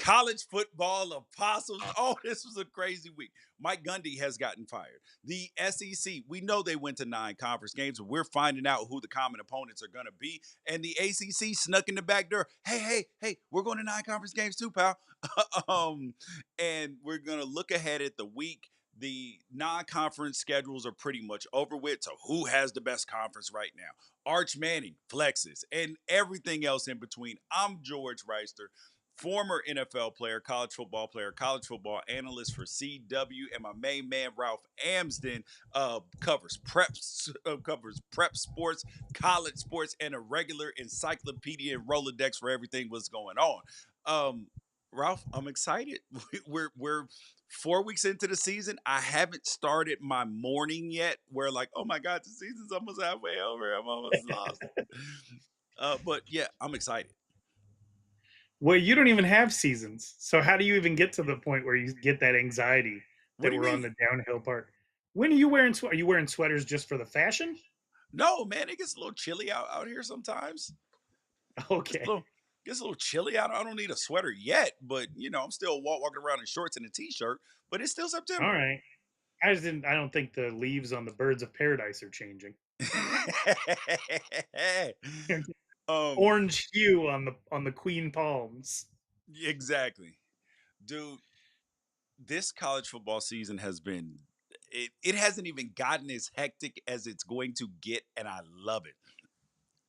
college football apostles. Oh, this was a crazy week. Mike Gundy has gotten fired. The SEC, we know they went to 9 conference games, and we're finding out who the common opponents are going to be. And the ACC snuck in the back door. Hey, we're going to 9 conference games too, pal. And we're going to look ahead at the week. The non-conference schedules are pretty much over with. So who has the best conference right now? Arch Manning flexes and everything else in between. I'm George Wrighster, former NFL player, college football analyst for CW, and my main man Ralph Amsden covers prep sports, college sports, and a regular encyclopedia and Rolodex for everything what's going on. Ralph, I'm excited. We're 4 weeks into the season. I haven't started my morning yet. Where like, oh my God, the season's almost halfway over. I'm almost lost. But yeah, I'm excited. Well, you don't even have seasons. So how do you even get to the point where you get that anxiety What that do you we're on mean? the downhill part? When are you wearing are you wearing sweaters just for the fashion? No, man, it gets a little chilly out here sometimes. It's a Okay. little gets a little chilly. I don't need a sweater yet, but I'm still walking around in shorts and a t-shirt. But it's still All September. right. I don't think the leaves on the birds of paradise are changing. um, Orange hue on the queen palms. exactly, dude. This college football season has been. It hasn't even gotten as hectic as it's going to get, and I love it.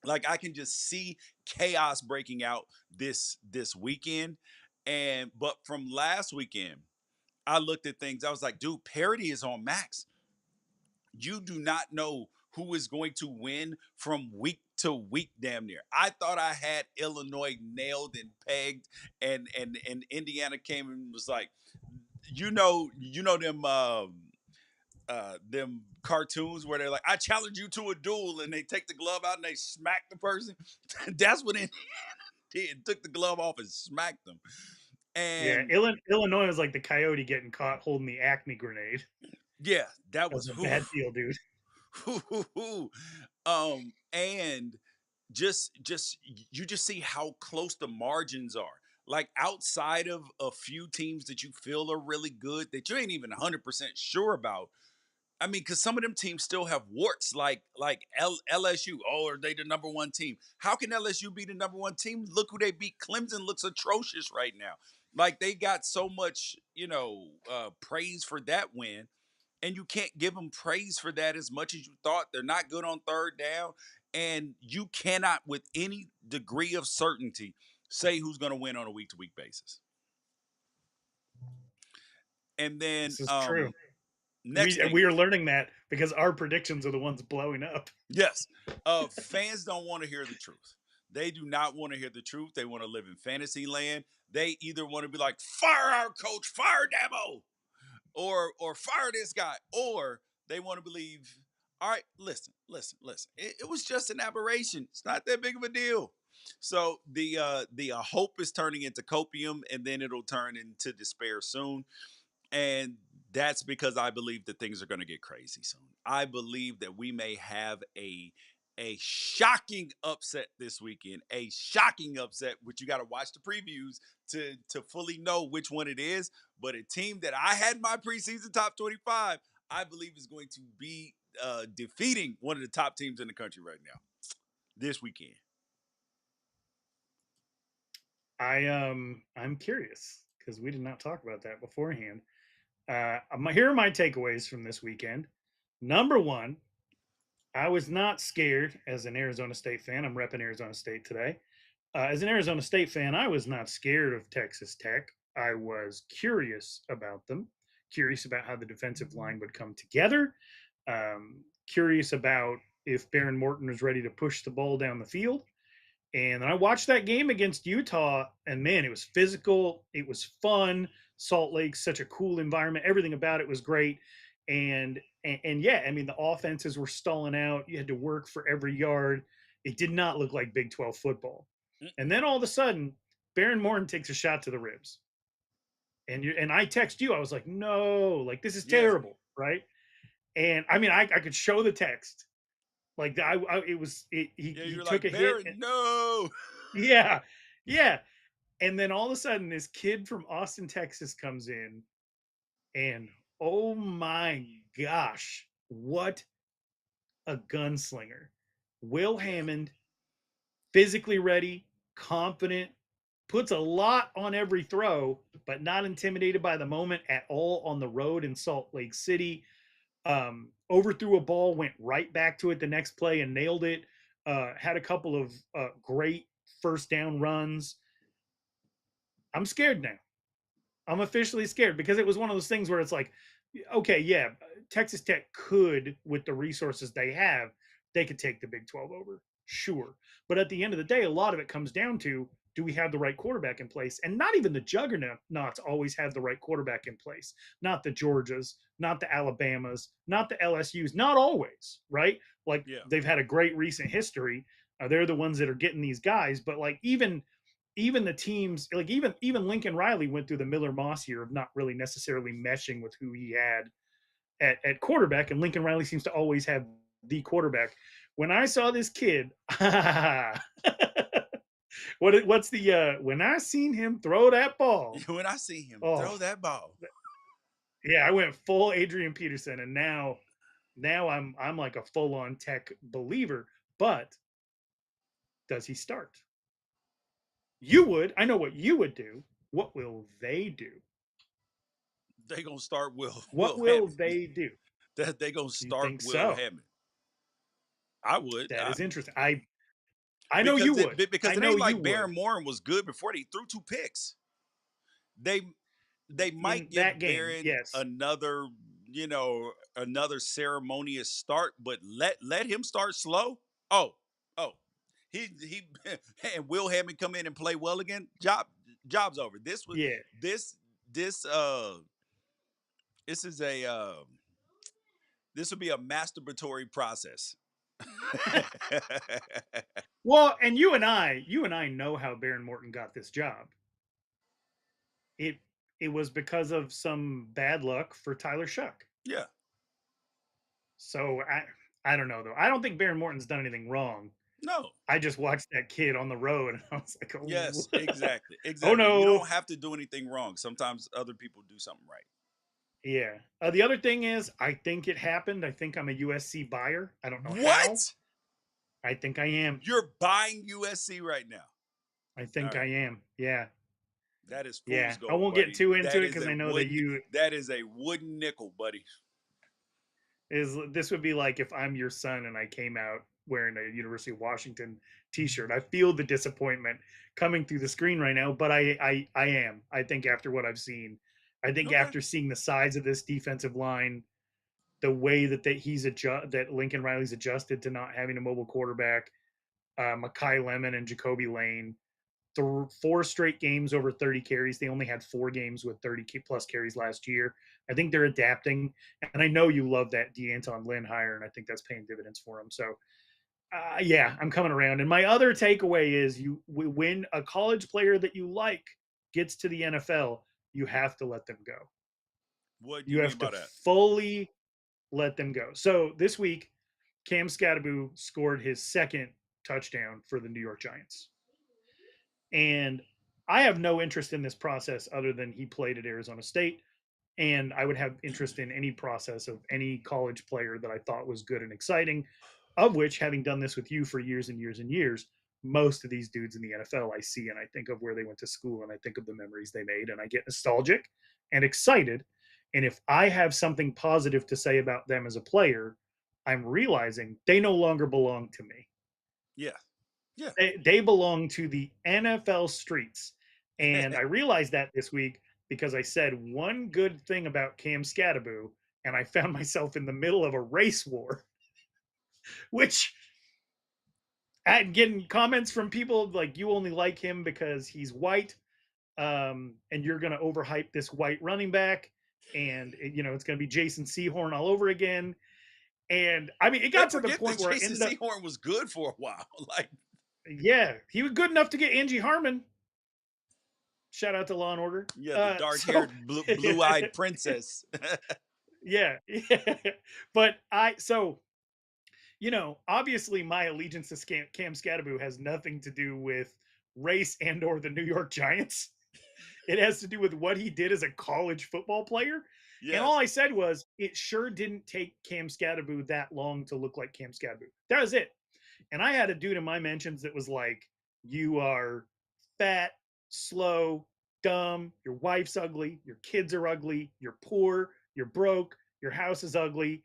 Like I can just see chaos breaking out this weekend, but from last weekend, I looked at things. I was like, dude, parity is on max. You do not know who is going to win from week to week, damn near. I thought I had Illinois nailed and pegged, and Indiana came and was like, them cartoons where they're like, I challenge you to a duel, and they take the glove out and they smack the person. That's what Indiana did. Took the glove off and smacked them. Yeah, And Illinois was like the coyote getting caught holding the Acme grenade. yeah, that That was was a who. bad deal, dude. And just you just see how close the margins are. Like outside of a few teams that you feel are really good that you ain't even 100% sure about. I mean, because some of them teams still have warts, like LSU. Oh, are they the number one team? How can LSU be the number one team? Look who they beat. Clemson looks atrocious right now. Like they got so much, praise for that win, and you can't give them praise for that as much as you thought. They're not good on third down, and you cannot, with any degree of certainty, say who's going to win on a week-to-week basis. And then This is true. next We thing, we are learning that because our predictions are the ones blowing up. yes, fans don't want to hear the truth. They do not want to hear the truth. They want to live in fantasy land. They either want to be like, fire our coach, fire Dabo, or fire this guy, or they want to believe, all right, listen. It was just an aberration. It's not that big of a deal. So the hope is turning into copium, and then it'll turn into despair soon. And that's because I believe that things are going to get crazy soon. I believe that we may have a shocking upset this weekend, a shocking upset, which you got to watch the previews to fully know which one it is. But a team that I had in my preseason top 25, I believe is going to be defeating one of the top teams in the country right now this weekend. I'm curious because we did not talk about that beforehand. Here are my takeaways from this weekend. Number one, I was not scared as an Arizona State fan. I'm repping Arizona State today. As an Arizona State fan, I was not scared of Texas Tech. I was curious about them, curious about how the defensive line would come together, curious about if Baron Morton was ready to push the ball down the field. And I watched that game against Utah, and man, it was physical. It was fun. Salt Lake's such a cool environment. Everything about it was great. And yeah, I mean, the offenses were stalling out. You had to work for every yard. It did not look like Big 12 football. And then all of a sudden, Baron Morton takes a shot to the ribs. And I text you. I was like, no, like this is Yes. terrible, right? And I mean, I could show the text. Like it was Yeah, he you're took like, a hit. Barrett, no. Yeah, yeah. And then all of a sudden, this kid from Austin, Texas comes in, and oh my gosh, what a gunslinger. Will Yeah. Hammond, physically ready, confident, puts a lot on every throw, but not intimidated by the moment at all on the road in Salt Lake City. Overthrew a ball, went right back to it the next play and nailed it. Had a couple of great first down runs. I'm scared now. I'm officially scared because it was one of those things where it's like, okay, yeah, Texas Tech could, with the resources they have, they could take the Big 12 over. Sure. But at the end of the day, a lot of it comes down to, do we have the right quarterback in place? And not even the juggernauts always have the right quarterback in place. Not the Georgias, not the Alabamas, not the LSUs, not always, right? Like Yeah. they've had a great recent history. They're the ones that are getting these guys. But like even the teams, like even Lincoln Riley went through the Miller Moss year of not really necessarily meshing with who he had at quarterback, and Lincoln Riley seems to always have the quarterback. When I saw this kid, what's the when I seen him throw that ball? When I see him Oh throw that ball, yeah, I went full Adrian Peterson, and now I'm like a full on Tech believer. But does he start? You would. I know what you would do. What will they do? they gonna start Will What Will will Hammond. they do? That they gonna You start think Will so? Hammond. I would. That is interesting. I know you Because would. because I it know ain't you like would Baron Morin was good before they threw 2 picks. They they in might that give game. Baron Yes. another ceremonious start, but let him start slow. Oh, he and Will Hammond come in and play well again. Job's over. Yeah. This this this is a this would be a masturbatory process. Well, and you and I know how Baron Morton got this job. It it was because of some bad luck for Tyler Shuck. Yeah. So I don't know though. I don't think Baron Morton's done anything wrong. No. I just watched that kid on the road and I was like, oh, Yes, exactly. oh Exactly. You no. don't have to do anything wrong. Sometimes other people do something right. Yeah. The other thing is, I think it happened. I think I'm a USC buyer. I don't know how. What? I think I am. You're buying USC right now. I All think I right. am. Yeah. That is Yeah. fool's I gold, won't get buddy. too into it because I know That is a wooden nickel, buddy. this would be like if I'm your son and I came out wearing a University of Washington t-shirt. I feel the disappointment coming through the screen right now, but I am. I think after what I've seen, I think Okay. after seeing the size of this defensive line, the way that Lincoln Riley's adjusted to not having a mobile quarterback, Makai Lemon and Jacoby Lane, 4 straight games over 30 carries. They only had 4 games with 30 plus carries last year. I think they're adapting, and I know you love that DeAnton Lynn hire, and I think that's paying dividends for them. So, yeah, I'm coming around. And my other takeaway is, when a college player that you like gets to the NFL, you have to let them go. What do You you mean have to by that? fully let them go. So this week, Cam Skattebo scored his second touchdown for the New York Giants. And I have no interest in this process other than he played at Arizona State. And I would have interest in any process of any college player that I thought was good and exciting, of which, having done this with you for years and years and years, most of these dudes in the NFL I see and I think of where they went to school and I think of the memories they made and I get nostalgic and excited. And if I have something positive to say about them as a player, I'm realizing they no longer belong to me. Yeah. Yeah. They belong to the NFL streets. And I realized that this week because I said one good thing about Cam Skattebo, and I found myself in the middle of a race war, which getting comments from people like, you only like him because he's white, and you're going to overhype this white running back, and it's going to be Jason Sehorn all over again. And I mean, it They got to the forget that point where I Jason ended up, Sehorn was good for a while. Like, yeah, he was good enough to get Angie Harmon. Shout out to Law and Order. yeah, the So dark-haired, blue-eyed princess. yeah, yeah. But obviously my allegiance to Cam Skattebo has nothing to do with race, and or the New York Giants. It has to do with what he did as a college football player. And all Yes. I said was, it sure didn't take Cam Scadaboo that long to look like Cam Scadaboo. That was it. And I had a dude in my mentions that was like, you are fat, slow, dumb, your wife's ugly, your kids are ugly, you're poor, you're broke, your house is ugly,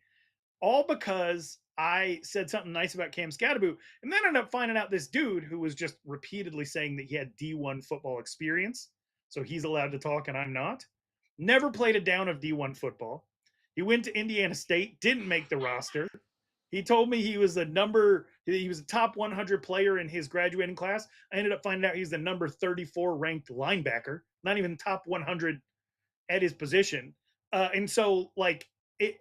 all because I said something nice about Cam Scadaboo, and then ended up finding out this dude who was just repeatedly saying that he had D1 football experience, so he's allowed to talk and I'm not. Never played a down of D1 football. He went to Indiana State, didn't make the roster. He told me he was a top 100 player in his graduating class. I ended up finding out he's the number 34 ranked linebacker, not even top 100 at his position. And so like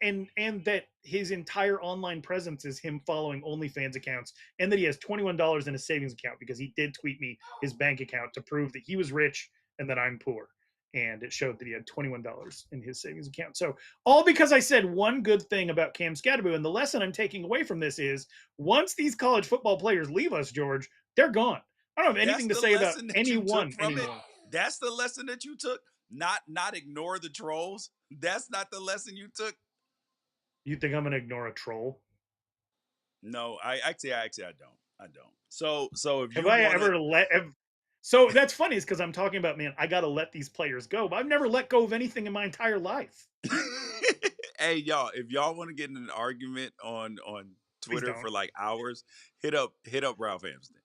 and that his entire online presence is him following OnlyFans accounts, and that he has $21 in his savings account because he did tweet me his bank account to prove that he was rich and that I'm poor. And it showed that he had $21 in his savings account. So all because I said one good thing about Cam Scadaboo. And the lesson I'm taking away from this is, once these college football players leave us, George, they're gone. I don't have That's anything to the say about lesson that you took anyone from it. anymore. That's the lesson that you took. Not ignore the trolls. That's not the lesson you took. You think I'm going to ignore a troll? No, I actually I don't. I don't. So if Have you I want to ever so that's funny, is because I'm talking about, man, I got to let these players go, but I've never let go of anything in my entire life. hey y'all, if y'all want to get in an argument on Please Twitter don't. for like hours, hit up Ralph Amsden.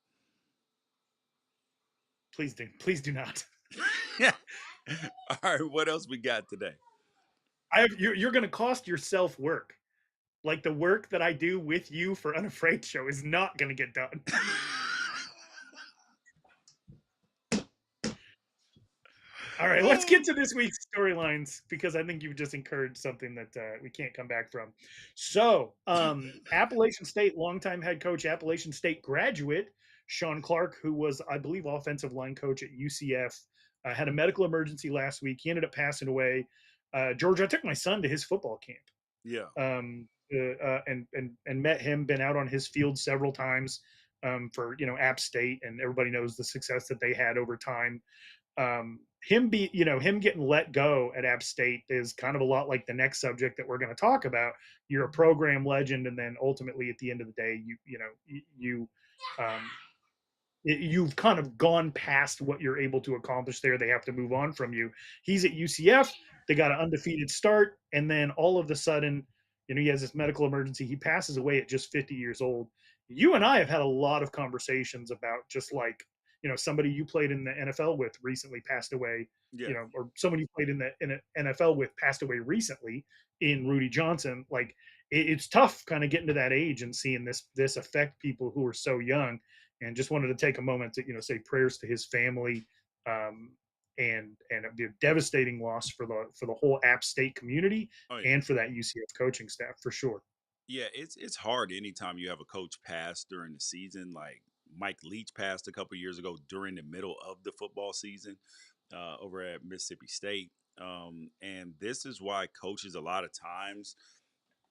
Please do not. All right, what else we got today? You're going to cost yourself work. Like, the work that I do with you for Unafraid Show is not going to get done. All right, let's get to this week's storylines, because I think you've just encouraged something that we can't come back from. So, Appalachian State longtime head coach, Appalachian State graduate Sean Clark, who was, I believe, offensive line coach at UCF, had a medical emergency last week. He ended up passing away. George, I took my son to his football camp. Yeah. And met him. Been out on his field several times for App State, and everybody knows the success that they had over time. Him getting let go at App State is kind of a lot like the next subject that we're going to talk about. You're a program legend, and then ultimately at the end of the day, you've kind of gone past what you're able to accomplish there. They have to move on from you. He's at UCF. They got an undefeated start, and then all of a sudden, he has this medical emergency. He passes away at just 50 years old. You and I have had a lot of conversations about just like, somebody you played in the NFL with recently passed away, Yeah. or someone you played in the NFL with passed away recently in Rudy Johnson. Like, it's tough kind of getting to that age and seeing this affect people who are so young. And just wanted to take a moment to say prayers to his family, and a devastating loss for the whole App State community, Oh yeah. and for that UCF coaching staff, for sure. Yeah, it's hard anytime you have a coach pass during the season. Like Mike Leach passed a couple years ago during the middle of the football season over at Mississippi State. And this is why coaches a lot of times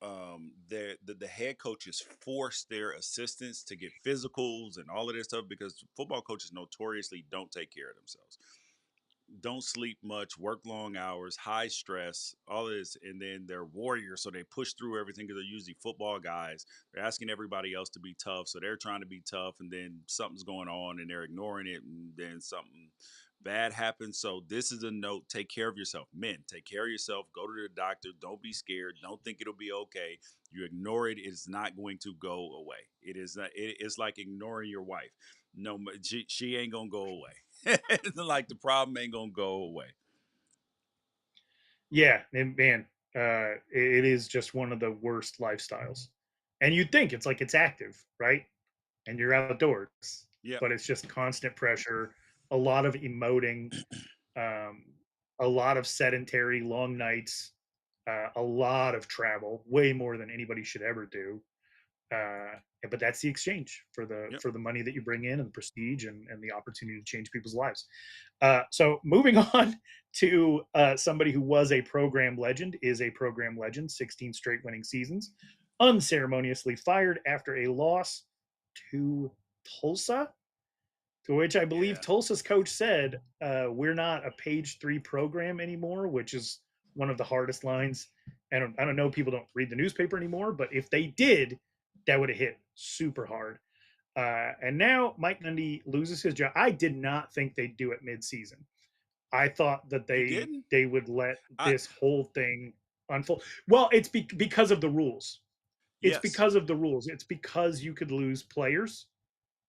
the head coaches force their assistants to get physicals and all of this stuff, because football coaches notoriously don't take care of themselves, don't sleep much, work long hours, high stress, all of this, and then they're warriors, so they push through everything because they're usually football guys. They're asking everybody else to be tough, so they're trying to be tough, and then something's going on and they're ignoring it, and then something bad happens. So this is a note: take care of yourself, men. Take care of yourself. Go to the doctor. Don't be scared. Don't think it'll be okay. You ignore it, it's not going to go away. It is not. It's like ignoring your wife. No, she ain't gonna go away. Like the problem ain't gonna go away. Yeah, and man, it is just one of the worst lifestyles. And you'd think it's like it's active, right? And you're outdoors, Yeah. but it's just constant pressure, a lot of emoting, um, a lot of sedentary long nights, a lot of travel, way more than anybody should ever do. But that's the exchange for the Yep. money that you bring in, and the prestige, and the opportunity to change people's lives. So moving on to somebody who was a program legend, is a program legend, 16 straight winning seasons, unceremoniously fired after a loss to Tulsa. To which I believe Yeah. Tulsa's coach said, "We're not a page 3 program anymore," which is one of the hardest lines. I don't know, people don't read the newspaper anymore, but if they did, that would have hit super hard. And now Mike Gundy loses his job. I did not think they'd do it midseason. I thought that You didn't? they would let I this whole thing unfold. Well, it's because of the rules. It's yes. because of the rules. It's because you could lose players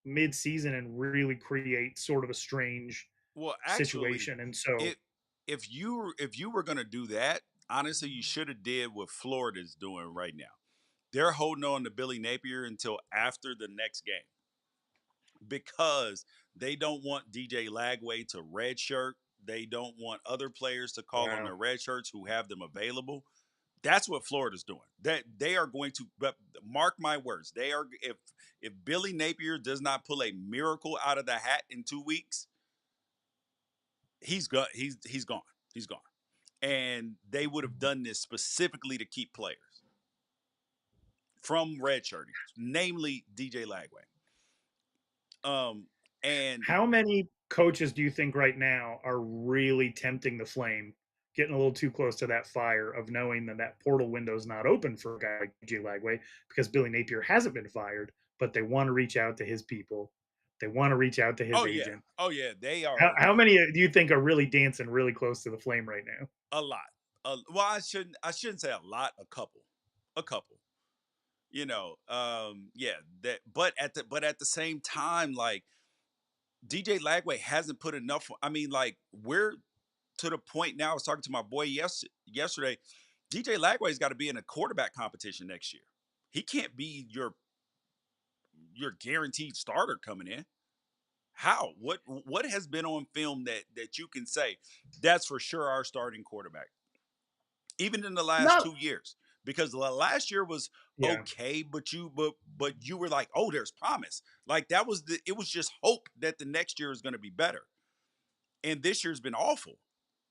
mid-season and really create sort of a strange Well, actually, situation. And so, it if you were gonna do that, honestly, you should have did what Florida's doing right now. They're holding on to Billy Napier until after the next game because they don't want DJ Lagway to redshirt. They don't want other players to call on wow. their red shirts who have them available. That's what Florida's doing. That they are going to, but mark my words, they are if Billy Napier does not pull a miracle out of the hat in 2 weeks, he's gone. He's gone. He's gone. And they would have done this specifically to keep players from redshirting, namely DJ Lagway. Um, and How many coaches do you think right now are really tempting the flame, getting a little too close to that fire of knowing that that portal window is not open for a guy like J. Lagway because Billy Napier hasn't been fired, but they want to reach out to his people. They want to reach out to his agent. oh yeah, they How, are how many do you think are really dancing really close to the flame right now? a lot. Well, I shouldn't say a lot, a couple. You know, yeah, that. But at the same time, like DJ Lagway hasn't put enough. I mean, like we're to the point now. I was talking to my boy yesterday. DJ Lagway's got to be in a quarterback competition next year. He can't be your guaranteed starter coming in. How? What has been on film that you can say that's for sure our starting quarterback? Even in the last Not, 2 years, because the last year was yeah. okay, but you were like, oh, there's promise. Like that was it was just hope that the next year is going to be better, and this year's been awful.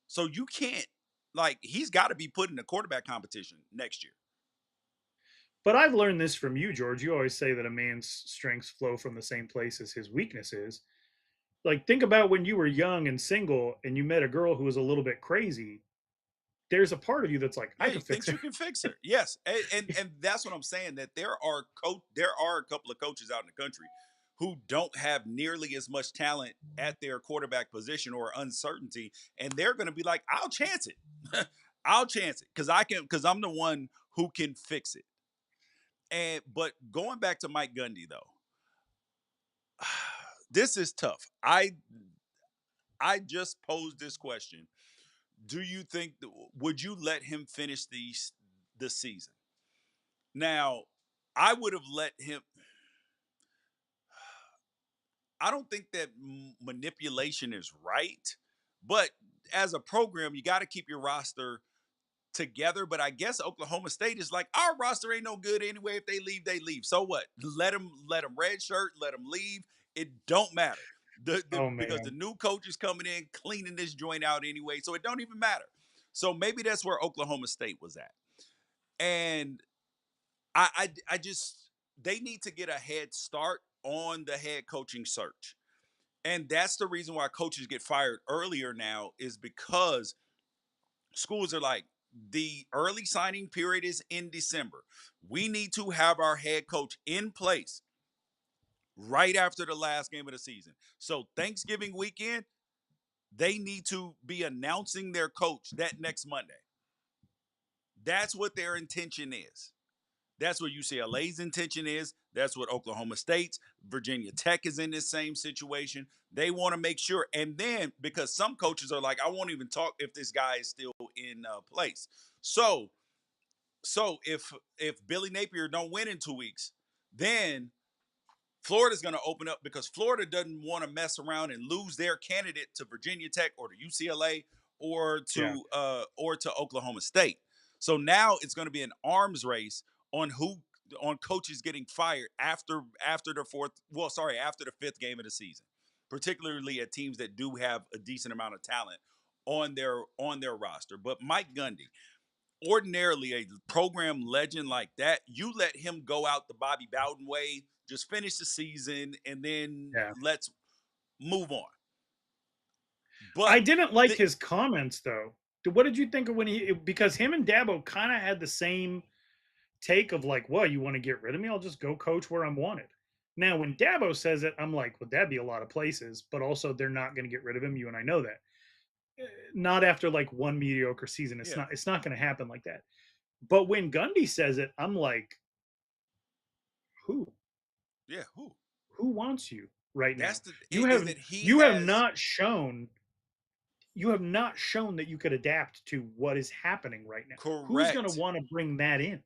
So you can't like he's got to be put in the quarterback competition next year. But I've learned this from you, George. You always say that a man's strengths flow from the same place as his weaknesses. Like, think about when you were young and single and you met a girl who was a little bit crazy. There's a part of you that's like, I Yeah, can he fix thinks her. you can fix her. Yes, and that's what I'm saying. That there are a couple of coaches out in the country who don't have nearly as much talent at their quarterback position or uncertainty, and they're going to be like, I'll chance it, I'll chance it because I'm the one who can fix it. And but going back to Mike Gundy though, this is tough. I just posed this question. Do you think would you let him finish the season? Now, I would have let him. I don't think that manipulation is right, but as a program, you got to keep your roster together. But I guess Oklahoma State is like our roster ain't no good anyway. If they leave, they leave. So what? Let them redshirt, let them leave. It don't matter. Oh Because the man. new coach is coming in cleaning this joint out anyway, so it don't even matter. So maybe that's where Oklahoma State was at, and I just they need to get a head start on the head coaching search. And that's the reason why coaches get fired earlier now is because schools are like the early signing period is in December. We need to have our head coach in place right after the last game of the season. So Thanksgiving weekend, they need to be announcing their coach that next Monday. That's what their intention is. That's what UCLA's intention is. That's what Oklahoma State's, Virginia Tech is in this same situation. They want to make sure. And then because some coaches are like, I won't even talk if this guy is still in place. So, if Billy Napier don't win in 2 weeks, then Florida's going to open up because Florida doesn't want to mess around and lose their candidate to Virginia Tech or to UCLA Yeah. or to Oklahoma State. So now it's going to be an arms race on who on coaches getting fired after the after the fifth game of the season, particularly at teams that do have a decent amount of talent on their roster. But Mike Gundy, ordinarily a program legend like that, you let him go out the Bobby Bowden way, just finish the season, and then Yeah. move on. I But didn't like his comments though. What did you think of when because him and Dabo kind of had the same take of like, well, you want to get rid of me? I'll just go coach where I'm wanted. Now, when Dabo says it, I'm like, would that be a lot of places? But also, they're not going to get rid of him. You and I know that. Not after like one mediocre season. It's yeah, not. It's not going to happen like that. But when Gundy says it, I'm like, who? yeah, who? Who wants you right That's now? the You is have that he you have has not shown you have not shown that you could adapt to what is happening right now. Who's going to correct. want to bring that in?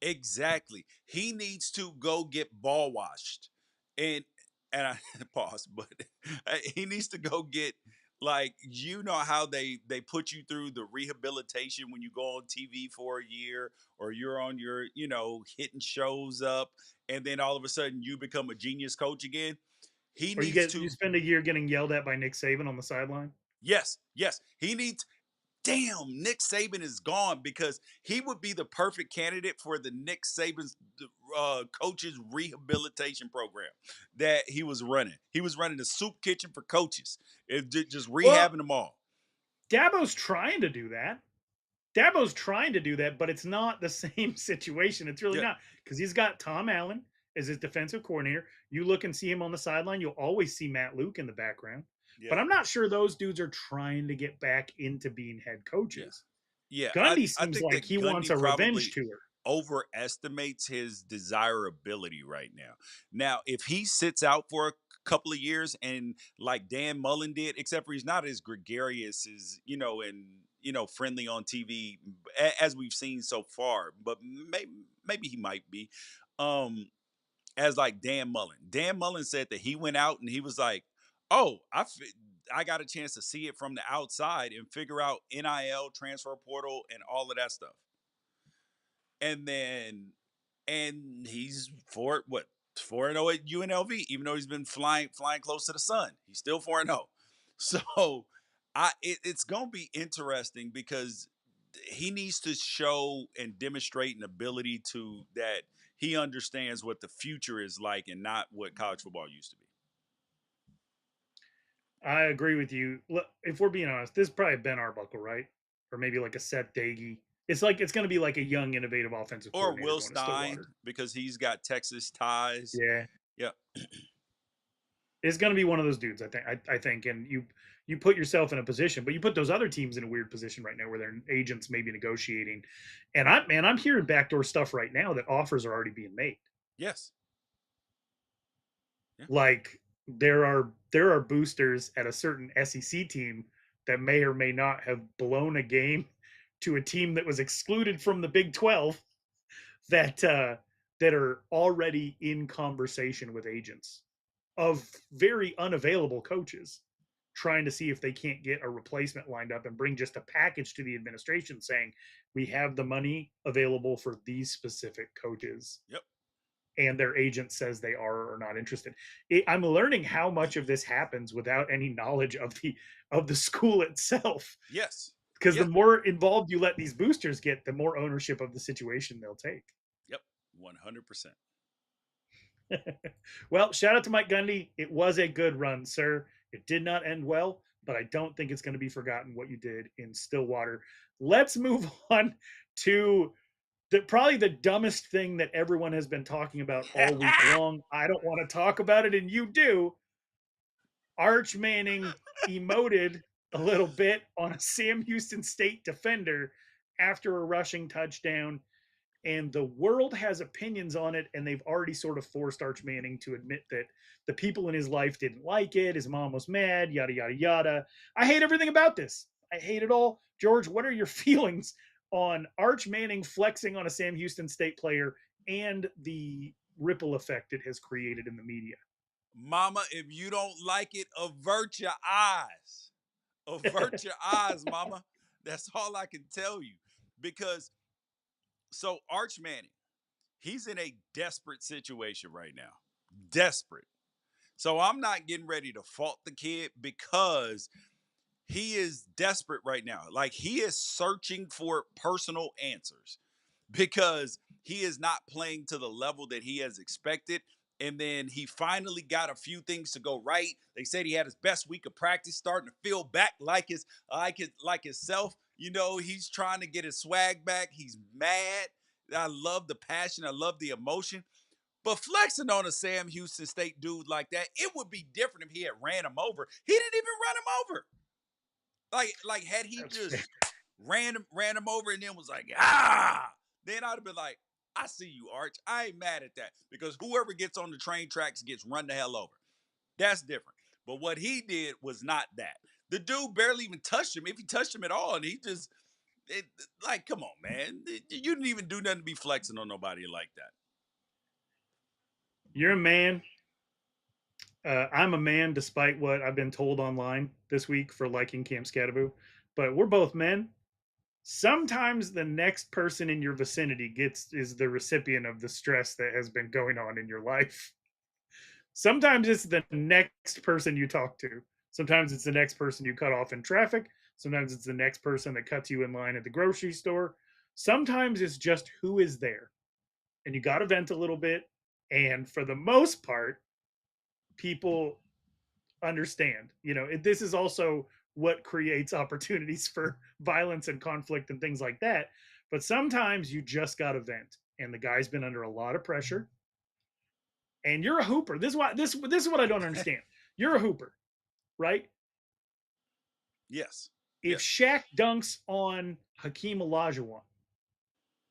Exactly. He needs to go get ball washed. And I pause, but he needs to go get like how they put you through the rehabilitation when you go on TV for a year or you're on your, hitting shows up and then all of a sudden you become a genius coach again. He Or needs you to spend a year getting yelled at by Nick Saban on the sideline. yes, yes. He needs damn, Nick Saban is gone because he would be the perfect candidate for the Nick Saban's coaches rehabilitation program that he was running. He was running a soup kitchen for coaches, just Well, rehabbing them all. Dabo's trying to do that. Dabo's trying to do that, but it's not the same situation. It's really Yeah, not because he's got Tom Allen as his defensive coordinator. You look and see him on the sideline, you'll always see Matt Luke in the background. But yeah, I'm not sure those dudes are trying to get back into being head yeah, coaches. yeah. Gundy I seems think like that he wants Gundy a revenge probably tour. overestimates his desirability right now. Now, if he sits out for a couple of years and like Dan Mullen did, except for he's not as gregarious as, and friendly on TV as we've seen so far, but maybe he might be. Um as like Dan Mullen. Dan Mullen said that he went out and he was like, "Oh, I got a chance to see it from the outside and figure out NIL, transfer portal, and all of that stuff." And then he's 4-0 at UNLV, even though he's been flying close to the sun. He's still 4-0. So it's gonna be interesting because he needs to show and demonstrate an ability to that he understands what the future is like and not what college football used to be. I agree with you. Look, if we're being honest, this is probably Ben Arbuckle, right? Or maybe like a Seth Dagey. It's like it's going to be like a young, innovative offensive Or coordinator Will going to Stein Stillwater. because he's got Texas ties. Yeah, Yeah. it's going to be one of those dudes. I think, and you put yourself in a position, but you put those other teams in a weird position right now where their agents may be negotiating. And I'm hearing backdoor stuff right now that offers are already being made. Yes. Yeah. Like there are boosters at a certain SEC team that may or may not have blown a game to a team that was excluded from the Big 12 that are already in conversation with agents of very unavailable coaches trying to see if they can't get a replacement lined up and bring just a package to the administration saying we have the money available for these specific coaches Yep. and their agent says they are or not interested. I'm learning how much of this happens without any knowledge of the school itself. Yes. Because the Yeah. more involved you let these boosters get, the more ownership of the situation they'll take. Yep. 100%. Well, shout out to Mike Gundy. It was a good run, sir. It did not end well, but I don't think it's going to be forgotten what you did in Stillwater. Let's move on to probably the dumbest thing that everyone has been talking about all week long. I don't want to talk about it, and you do. Arch Manning emoted a little bit on a Sam Houston State defender after a rushing touchdown, and the world has opinions on it, and they've already sort of forced Arch Manning to admit that the people in his life didn't like it. His mom was mad, yada, yada, yada. I hate everything about this. I hate it all. George, what are your feelings on Arch Manning flexing on a Sam Houston State player and the ripple effect it has created in the media? Mama, if you don't like it, avert your eyes. Avert your eyes, mama. That's all I can tell you. Because so Arch Manning, he's in a desperate situation right now. Desperate. So I'm not getting ready to fault the kid because he is desperate right now. Like he is searching for personal answers because he is not playing to the level that he has expected. and then he finally got a few things to go right. They said he had his best week of practice, starting to feel back like himself. He's trying to get his swag back. He's mad. I love the passion. I love the emotion. But flexing on a Sam Houston State dude like that, it would be different if he had ran him over. He didn't even run him over. Like had he That's fair. just ran him over and then was like, then I'd have been like, I see you, Arch. I ain't mad at that because whoever gets on the train tracks gets run the hell over. That's different. But what he did was not that. The dude barely even touched him, if he touched him at all, and he just like, come on, man. You didn't even do nothing to be flexing on nobody like that. You're a man. I'm a man, despite what I've been told online this week for liking Camp Scatteroo. But we're both men. Sometimes the next person in your vicinity is the recipient of the stress that has been going on in your life. Sometimes it's the next person you talk to. Sometimes it's the next person you cut off in traffic. Sometimes it's the next person that cuts you in line at the grocery store. Sometimes it's just who is there. And you got to vent a little bit. And for the most part, people understand. This is also what creates opportunities for violence and conflict and things like that. But sometimes you just got to vent. And the guy's been under a lot of pressure. And you're a hooper. This is what I don't understand. You're a hooper, right? Yes. If Shaq dunks on Hakeem Olajuwon,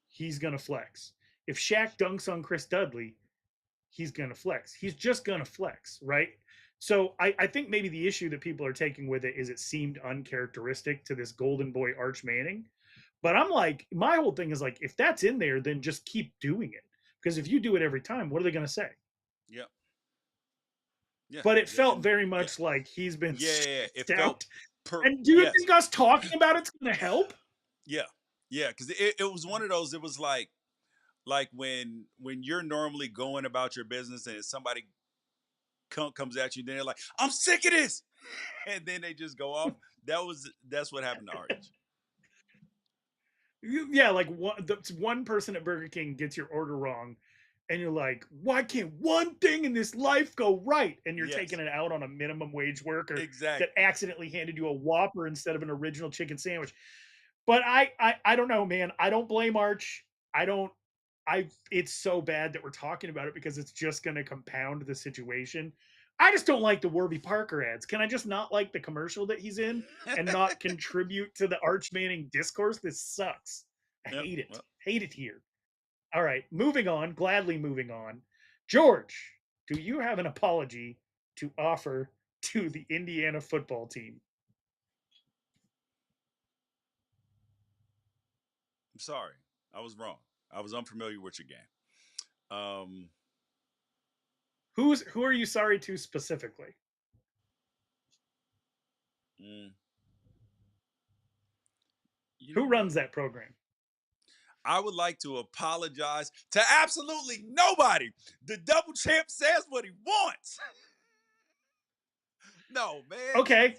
he's gonna flex. If Shaq dunks on Chris Dudley, he's gonna flex. He's just gonna flex, right? So I think maybe the issue that people are taking with it is it seemed uncharacteristic to this golden boy Arch Manning. But I'm like, my whole thing is like, if that's in there, then just keep doing it. Because if you do it every time, what are they gonna say? Yep. Yeah. But it felt very much like he's been it out. And do you think us talking about it's going to help? Yeah, because it was one of those. It was like when you're normally going about your business and somebody comes at you, then they're like, "I'm sick of this," and then they just go off. That's what happened to Arch. Yeah, like one person at Burger King gets your order wrong, and you're like, why can't one thing in this life go right? And you're taking it out on a minimum wage worker that accidentally handed you a Whopper instead of an original chicken sandwich. But I don't know, man. I don't blame Arch. It's so bad that we're talking about it because it's just going to compound the situation. I just don't like the Warby Parker ads. Can I just not like the commercial that he's in and not contribute to the Arch Manning discourse? This sucks. I hate it. Hate it here. All right, moving on. Gladly moving on. George, do you have an apology to offer to the Indiana football team? I'm sorry. I was wrong. I was unfamiliar with your game. Who are you sorry to specifically? Who runs that program? I would like to apologize to absolutely nobody. The double champ says what he wants. No, man. Okay.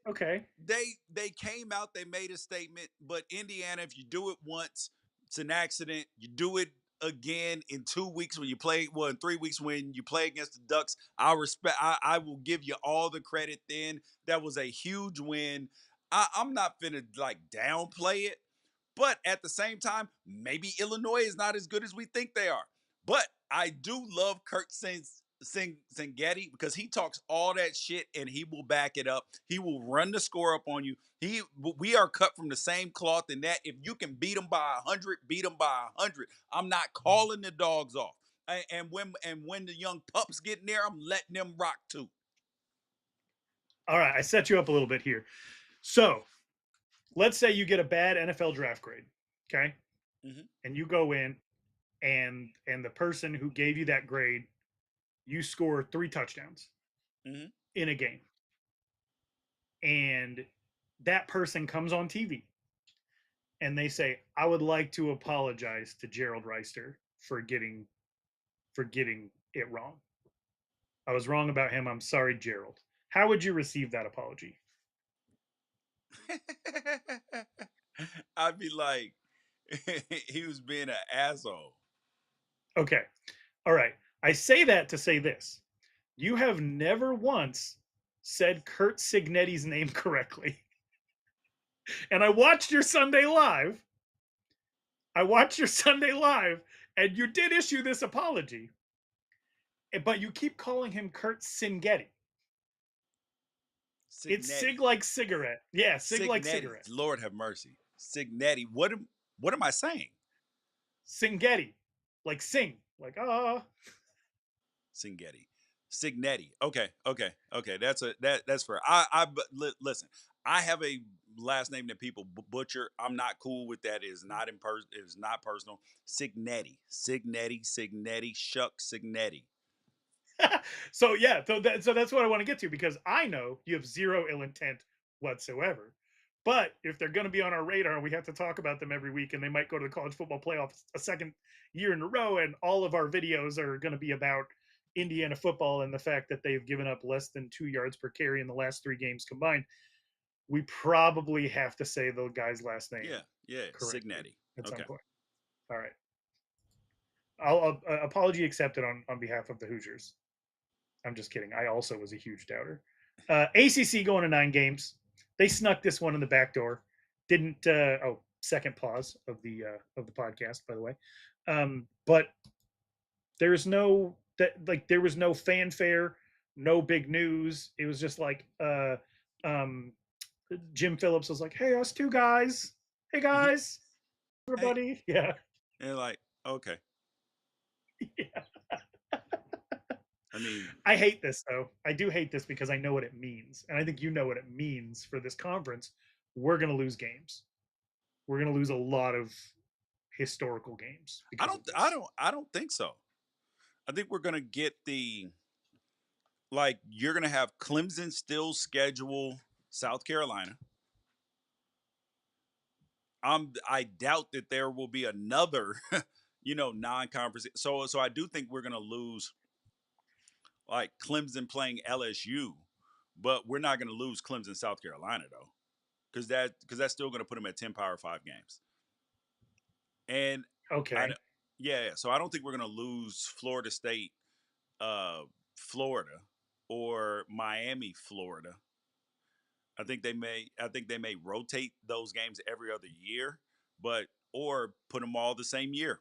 Okay. They came out, they made a statement, but Indiana, if you do it once, it's an accident. You do it again in 2 weeks when you play, in 3 weeks when you play against the Ducks. I will give you all the credit then. That was a huge win. I'm not finna like downplay it, but at the same time, maybe Illinois is not as good as we think they are. But I do love Kurt Singeti because he talks all that shit and he will back it up. He will run the score up on you. We are cut from the same cloth in that if you can beat them by 100, beat them by 100. I'm not calling the dogs off. And when the young pups get in there, I'm letting them rock too. All right, I set you up a little bit here. So, let's say you get a bad NFL draft grade, okay? Mm-hmm. And you go in, and the person who gave you that grade, you score 3 touchdowns in a game. And that person comes on TV and they say, I would like to apologize to Gerald Wrighster for getting it wrong. I was wrong about him. I'm sorry, Gerald. How would you receive that apology? I'd be like, he was being an asshole. Okay. All right. I say that to say this. You have never once said Kurt Cignetti's name correctly. And I watched your Sunday live. And you did issue this apology. But you keep calling him Kurt Cignetti. It's Sig like cigarette. Yeah, Sig like cigarette. Lord have mercy. Cignetti. What am I saying? Cignetti. Like sing. Like, Cignetti. Cignetti. Okay. That's fair. Listen. I have a last name that people butcher. I'm not cool with that. It is not It is not personal. Cignetti. Shuck Cignetti. So yeah, so that's what I want to get to, because I know you have zero ill intent whatsoever. But if they're going to be on our radar, we have to talk about them every week, and they might go to the college football playoff a second year in a row, and all of our videos are going to be about Indiana football and the fact that they've given up less than 2 yards per carry in the last 3 games combined. We probably have to say the guy's last name. Yeah, Cignetti. At some point. All right. I'll apology accepted on behalf of the Hoosiers. I'm just kidding. I also was a huge doubter. ACC going to 9 games. They snuck this one in the back door. Didn't. Second pause of the podcast, by the way. But there's no there was no fanfare, no big news. It was just like Jim Phillips was like, "Hey, us 2 guys. Hey guys, everybody." Hey. Yeah. And like, okay. Yeah. I mean, I hate this though. I do hate this because I know what it means, and I think you know what it means for this conference. We're going to lose games. We're going to lose a lot of historical games. I don't think so. I think we're going to get you're going to have Clemson still schedule South Carolina. I doubt that there will be another, non-conference. So I do think we're going to lose like Clemson playing LSU, but we're not going to lose Clemson, South Carolina though, because that's still going to put them at 10 Power 5 games. And okay, so I don't think we're going to lose Florida State, Florida, or Miami, Florida. I think they may rotate those games every other year, or put them all the same year.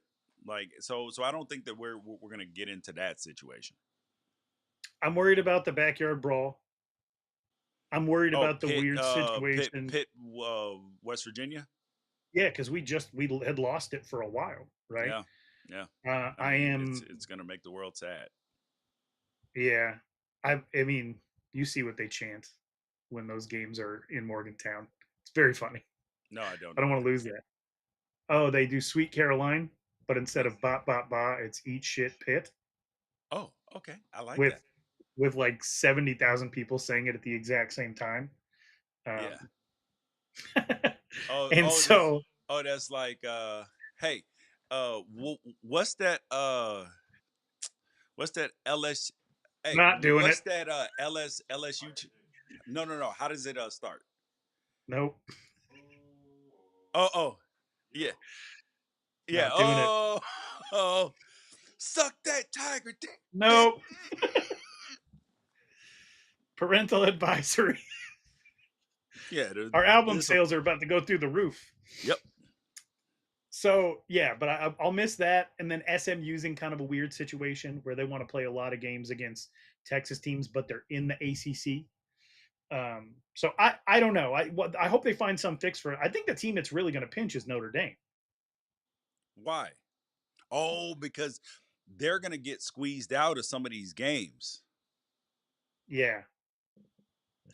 So I don't think that we're going to get into that situation. I'm worried about the backyard brawl. I'm worried about the weird situation. Pitt, West Virginia. Yeah, because we had lost it for a while, right? Yeah. It's going to make the world sad. Yeah, I mean, you see what they chant when those games are in Morgantown. It's very funny. No, I don't. I don't want to lose that. Oh, they do Sweet Caroline, but instead of bop bop ba, it's Eat Shit Pitt. Oh, okay. I like that. With like 70,000 people saying it at the exact same time. Yeah. That's like, hey, what's that LS? Hey, not doing what's it. That LSU? No. How does it start? Nope. Yeah. Not doing it. Oh, suck that tiger dick. Nope. Parental advisory. Yeah. Our album sales are about to go through the roof. Yep. So, yeah, but I'll miss that. And then SMU's in kind of a weird situation where they want to play a lot of games against Texas teams, but they're in the ACC. So I don't know. I hope they find some fix for it. I think the team that's really going to pinch is Notre Dame. Why? Oh, because they're going to get squeezed out of some of these games. Yeah.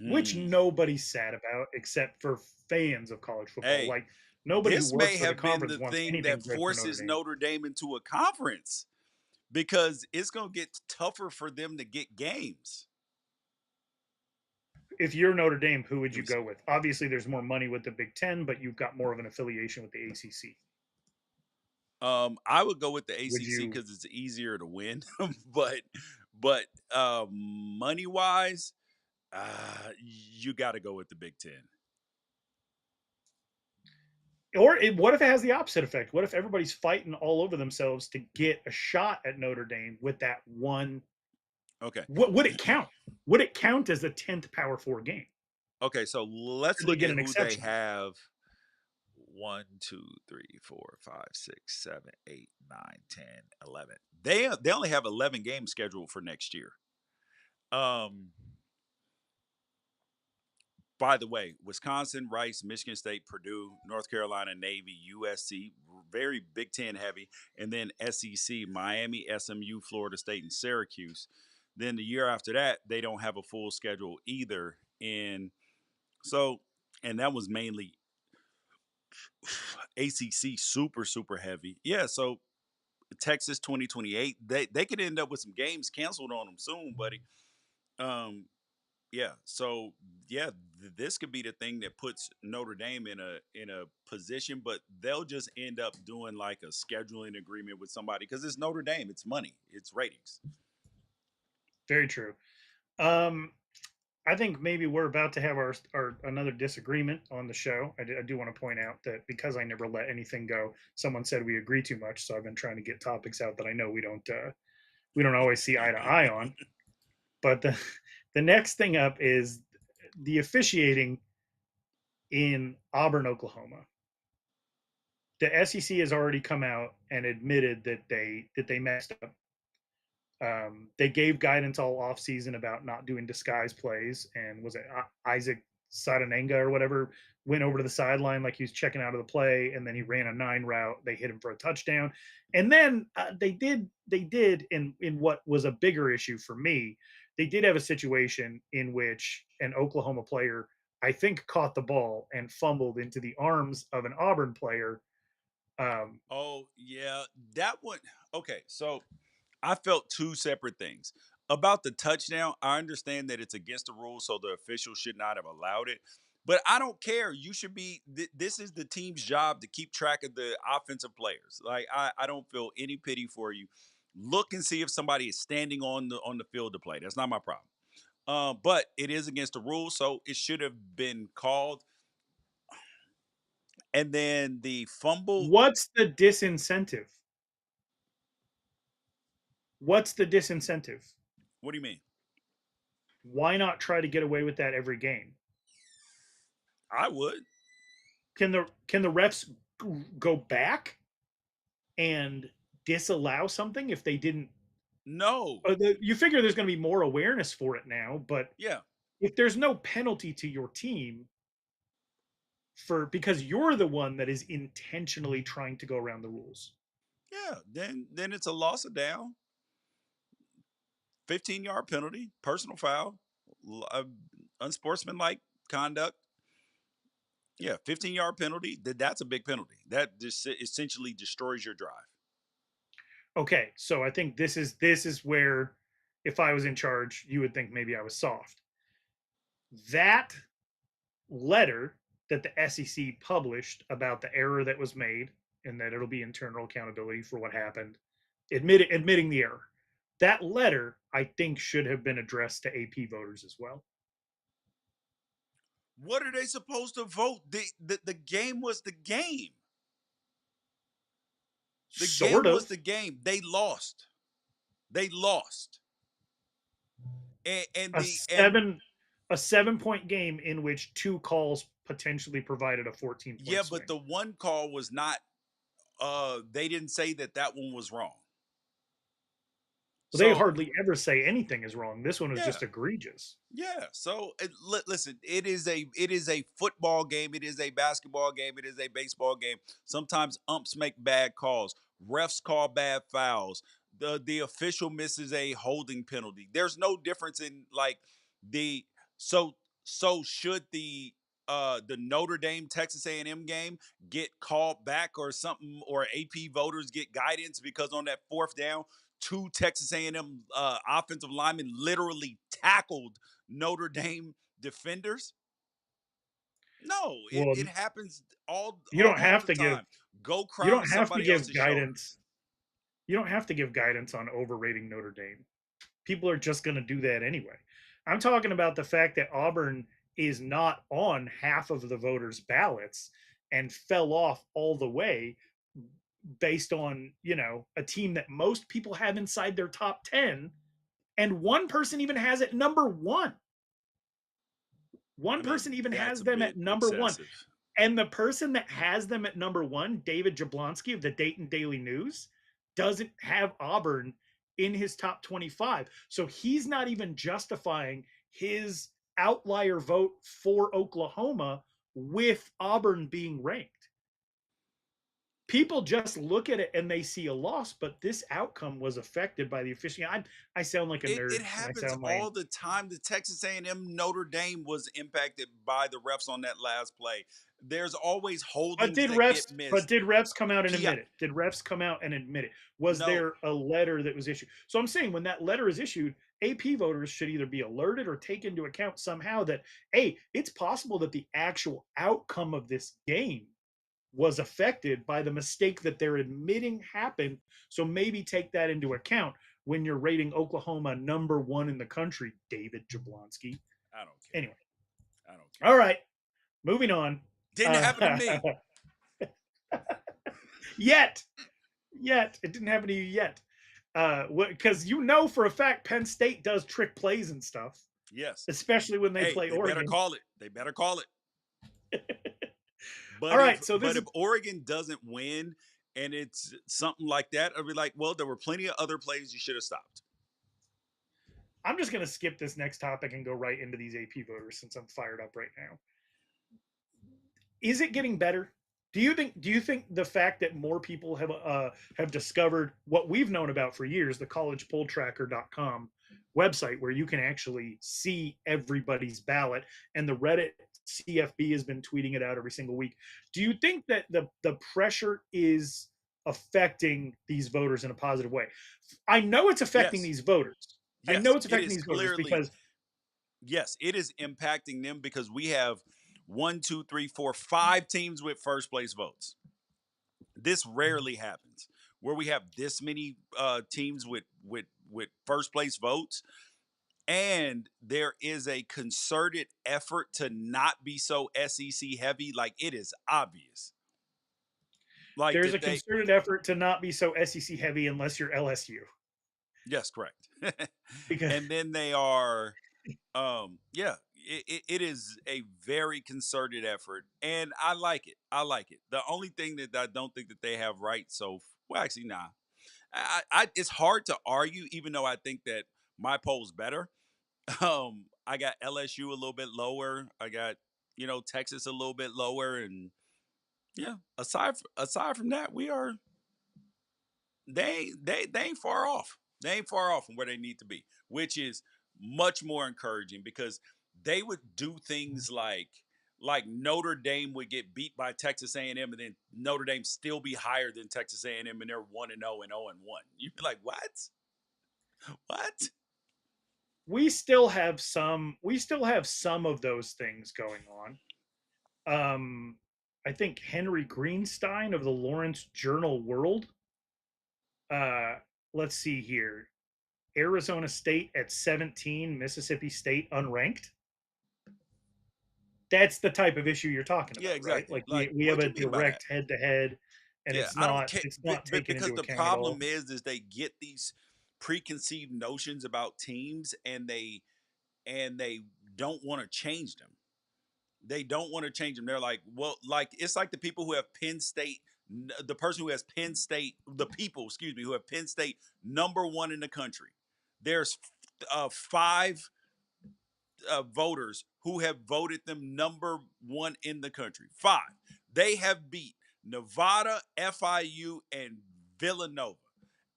Which nobody's sad about except for fans of college football. Hey, like nobody this who works may for have the been conference the wants thing anything that forces Notre Dame into a conference, because it's going to get tougher for them to get games. If you're Notre Dame, who would you go with? Obviously, there's more money with the Big Ten, but you've got more of an affiliation with the ACC. I would go with the ACC because it's easier to win, but money wise, you got to go with the Big Ten. what if it has the opposite effect? What if everybody's fighting all over themselves to get a shot at Notre Dame with that one? Okay. What would it count? Would it count as a 10th Power 4 game? Okay, so let's Or they look get at an who they exception? have. 1, 2, 3, 4, 5, 6, 7, 8, 9, 10, 11. They only have 11 games scheduled for next year. Um, by the way, Wisconsin, Rice, Michigan State, Purdue, North Carolina, Navy, USC, very Big Ten heavy, and then SEC, Miami, SMU, Florida State, and Syracuse. Then the year after that, they don't have a full schedule either. So, and that was mainly ACC, super heavy. Yeah, so Texas 2028, they could end up with some games canceled on them soon, buddy. Um, yeah, so yeah, this could be the thing that puts Notre Dame in a position, but they'll just end up doing like a scheduling agreement with somebody because it's Notre Dame, it's money, it's ratings. Very true. Um, I think maybe we're about to have our another disagreement on the show. I do want to point out that because I never let anything go, someone said we agree too much. So I've been trying to get topics out that I know we don't always see eye to eye on. But the next thing up is the officiating in Auburn, Oklahoma. The SEC has already come out and admitted that they messed up. They gave guidance all offseason about not doing disguise plays, and was it Isaac Sadanenga or whatever went over to the sideline like he was checking out of the play, and then he ran a 9 route. They hit him for a touchdown, and then they did in what was a bigger issue for me. They did have a situation in which an Oklahoma player, I think, caught the ball and fumbled into the arms of an Auburn player. Oh yeah, that one. Okay, so I felt two separate things about the touchdown. I understand that it's against the rules, so the official should not have allowed it. But I don't care. You should be. This is the team's job to keep track of the offensive players. Like I don't feel any pity for you. Look and see if somebody is standing on the field to play. That's not my problem. But it is against the rules, so it should have been called. And then the fumble. What's the disincentive? What's the disincentive? What do you mean? Why not try to get away with that every game? I would. Can the refs go back and disallow something if they didn't? No. You figure there's going to be more awareness for it now, but Yeah. if there's no penalty to your team for because you're the one that is intentionally trying to go around the rules. Yeah. Then it's a loss of down. 15-yard penalty, personal foul, unsportsmanlike conduct. Yeah, 15-yard penalty. That's a big penalty. That just essentially destroys your drive. Okay, so I think this is where if I was in charge, you would think maybe I was soft. That letter that the SEC published about the error that was made and that it'll be internal accountability for what happened, admitting the error. That letter, I think, should have been addressed to AP voters as well. What are they supposed to vote? The game was the game. The Sort game was of. the game. They lost. They lost. And A the and 7-point game in which 2 calls potentially provided a 14-point yeah, swing. but the one call was not. They didn't say that one was wrong. Well, they So hardly ever say anything is wrong. This one was yeah, just egregious. yeah. So listen, it is a football game. It is a basketball game. It is a baseball game. Sometimes umps make bad calls. Refs call bad fouls. The official misses a holding penalty. There's no difference in like the so should the Notre Dame Texas A&M game get called back or something, or AP voters get guidance because on that fourth down, two Texas A&M offensive linemen literally tackled Notre Dame defenders? No, it, Well, it happens you don't all have the to give time. Go you cry on don't have to somebody give else's shoulder. guidance. You don't have to give guidance on overrating Notre Dame. People are just going to do that anyway. I'm talking about the fact that Auburn is not on half of the voters' ballots, and fell off all the way based on, a team that most people have inside their top 10. And one person even has it number one. One person even that's has a them bit at number one. excessive. And the person that has them at number one, David Jablonski of the Dayton Daily News, doesn't have Auburn in his top 25. So he's not even justifying his outlier vote for Oklahoma with Auburn being ranked. People just look at it and they see a loss, but this outcome was affected by the officiating. I sound like a nerd. It happens all the time. The Texas A&M Notre Dame was impacted by the refs on that last play. There's always holdings that get missed. But did refs come out and admit it? Did refs come out and admit it? Was No. there a letter that was issued? So I'm saying when that letter is issued, AP voters should either be alerted or take into account somehow that, hey, it's possible that the actual outcome of this game was affected by the mistake that they're admitting happened. So maybe take that into account when you're rating Oklahoma number one in the country, David Jablonski. I don't care. Anyway. I don't care. All right. Moving on. Didn't happen to me. Yet. It didn't happen to you yet. Because for a fact Penn State does trick plays and stuff. Yes. Especially when they play Oregon. They better call it. But all right, but if Oregon doesn't win and it's something like that, I'll be like, well, there were plenty of other plays you should have stopped. I'm just going to skip this next topic and go right into these AP voters since I'm fired up right now. Is it getting better? Do you think the fact that more people have discovered what we've known about for years, the collegepolltracker.com website, where you can actually see everybody's ballot, and the Reddit CFB has been tweeting it out every single week. Do you think that the pressure is affecting these voters in a positive way? I know it's affecting these voters. Yes, I know it's affecting these voters because yes, it is impacting them because we have 1, 2, 3, 4, 5 teams with first place votes. This rarely happens where we have this many teams with first place votes. And there is a concerted effort to not be so SEC heavy. Like, it is obvious. Like, there's a concerted effort to not be so SEC heavy unless you're LSU. Yes, correct. And then they are, it is a very concerted effort. And I like it. The only thing that I don't think that they have right. Actually, nah. It's hard to argue, even though I think that my poll's better. I got LSU a little bit lower. I got, Texas a little bit lower, and aside from that, they ain't far off. They ain't far off from where they need to be, which is much more encouraging because they would do things like Notre Dame would get beat by Texas A&M, and then Notre Dame still be higher than Texas A&M, and they're 1-0 and 0-1. You'd be like, what? We still have some of those things going on. I think Henry Greenstein of the Lawrence Journal World. Let's see here. Arizona State at 17, Mississippi State unranked. That's the type of issue you're talking about, exactly. Right? Like we have a direct head-to-head, and it's not taken into account because the problem is they get these preconceived notions about teams, and they don't want to change them. They're like, well, it's like the people who have Penn State, the person who has Penn State, the people, excuse me, who have Penn State number one in the country. There's 5 voters who have voted them number one in the country. 5. They have beat Nevada, FIU, and Villanova,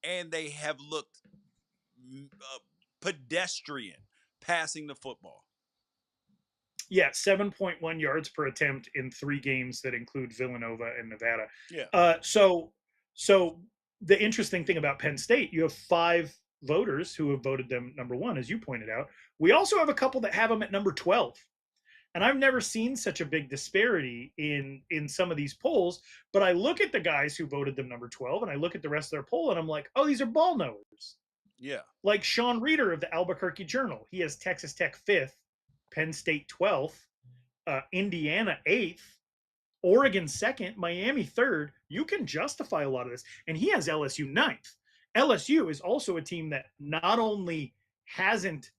and they have looked pedestrian passing the football. Yeah, 7.1 yards per attempt in 3 games that include Villanova and Nevada. Yeah. So the interesting thing about Penn State, you have 5 voters who have voted them number one, as you pointed out. We also have a couple that have them at number 12. And I've never seen such a big disparity in some of these polls. But I look at the guys who voted them number 12, and I look at the rest of their poll, and I'm like, oh, these are ball knowers. Yeah. Like Sean Reeder of the Albuquerque Journal. He has Texas Tech 5th, Penn State 12th, Indiana 8th, Oregon second, Miami third. You can justify a lot of this. And he has LSU ninth. LSU is also a team that not only hasn't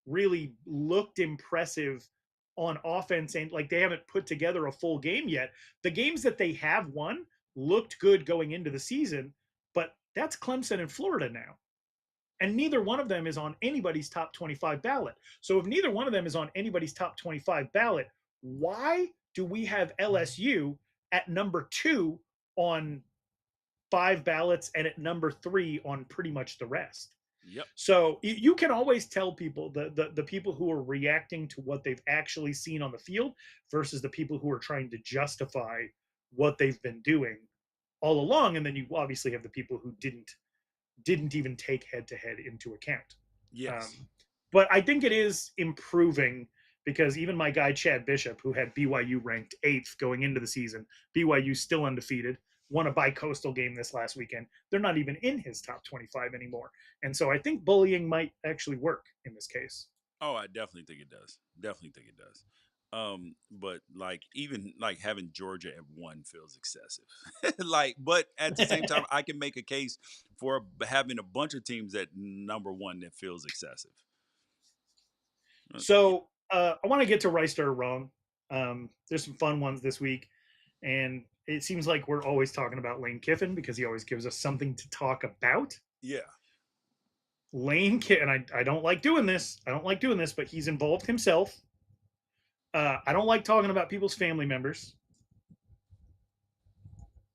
really looked impressive on offense and like they haven't put together a full game yet. The games that they have won looked good going into the season, but that's Clemson and Florida now. And neither one of them is on anybody's top 25 ballot. So if neither one of them is on anybody's top 25 ballot, why do we have LSU at number 2 on 5 ballots and at number 3 on pretty much the rest? Yep. So you can always tell people, the people who are reacting to what they've actually seen on the field versus the people who are trying to justify what they've been doing all along. And then you obviously have the people who didn't even take head-to-head into account. Yes. But I think it is improving because even my guy Chad Bishop, who had BYU ranked 8th going into the season, BYU still undefeated, won a bi-coastal game this last weekend. They're not even in his top 25 anymore. And so I think bullying might actually work in this case. Oh, I definitely think it does. Definitely think it does. But like even like having Georgia at 1 feels excessive. Like, but at the same time, I can make a case for having a bunch of teams at number 1 that feels excessive. So I want to get to Wrighster or Wrong. There's some fun ones this week, and it seems like we're always talking about Lane Kiffin because he always gives us something to talk about. Yeah. Lane Kiffin, and I don't like doing this. I don't like doing this, but he's involved himself. I don't like talking about people's family members.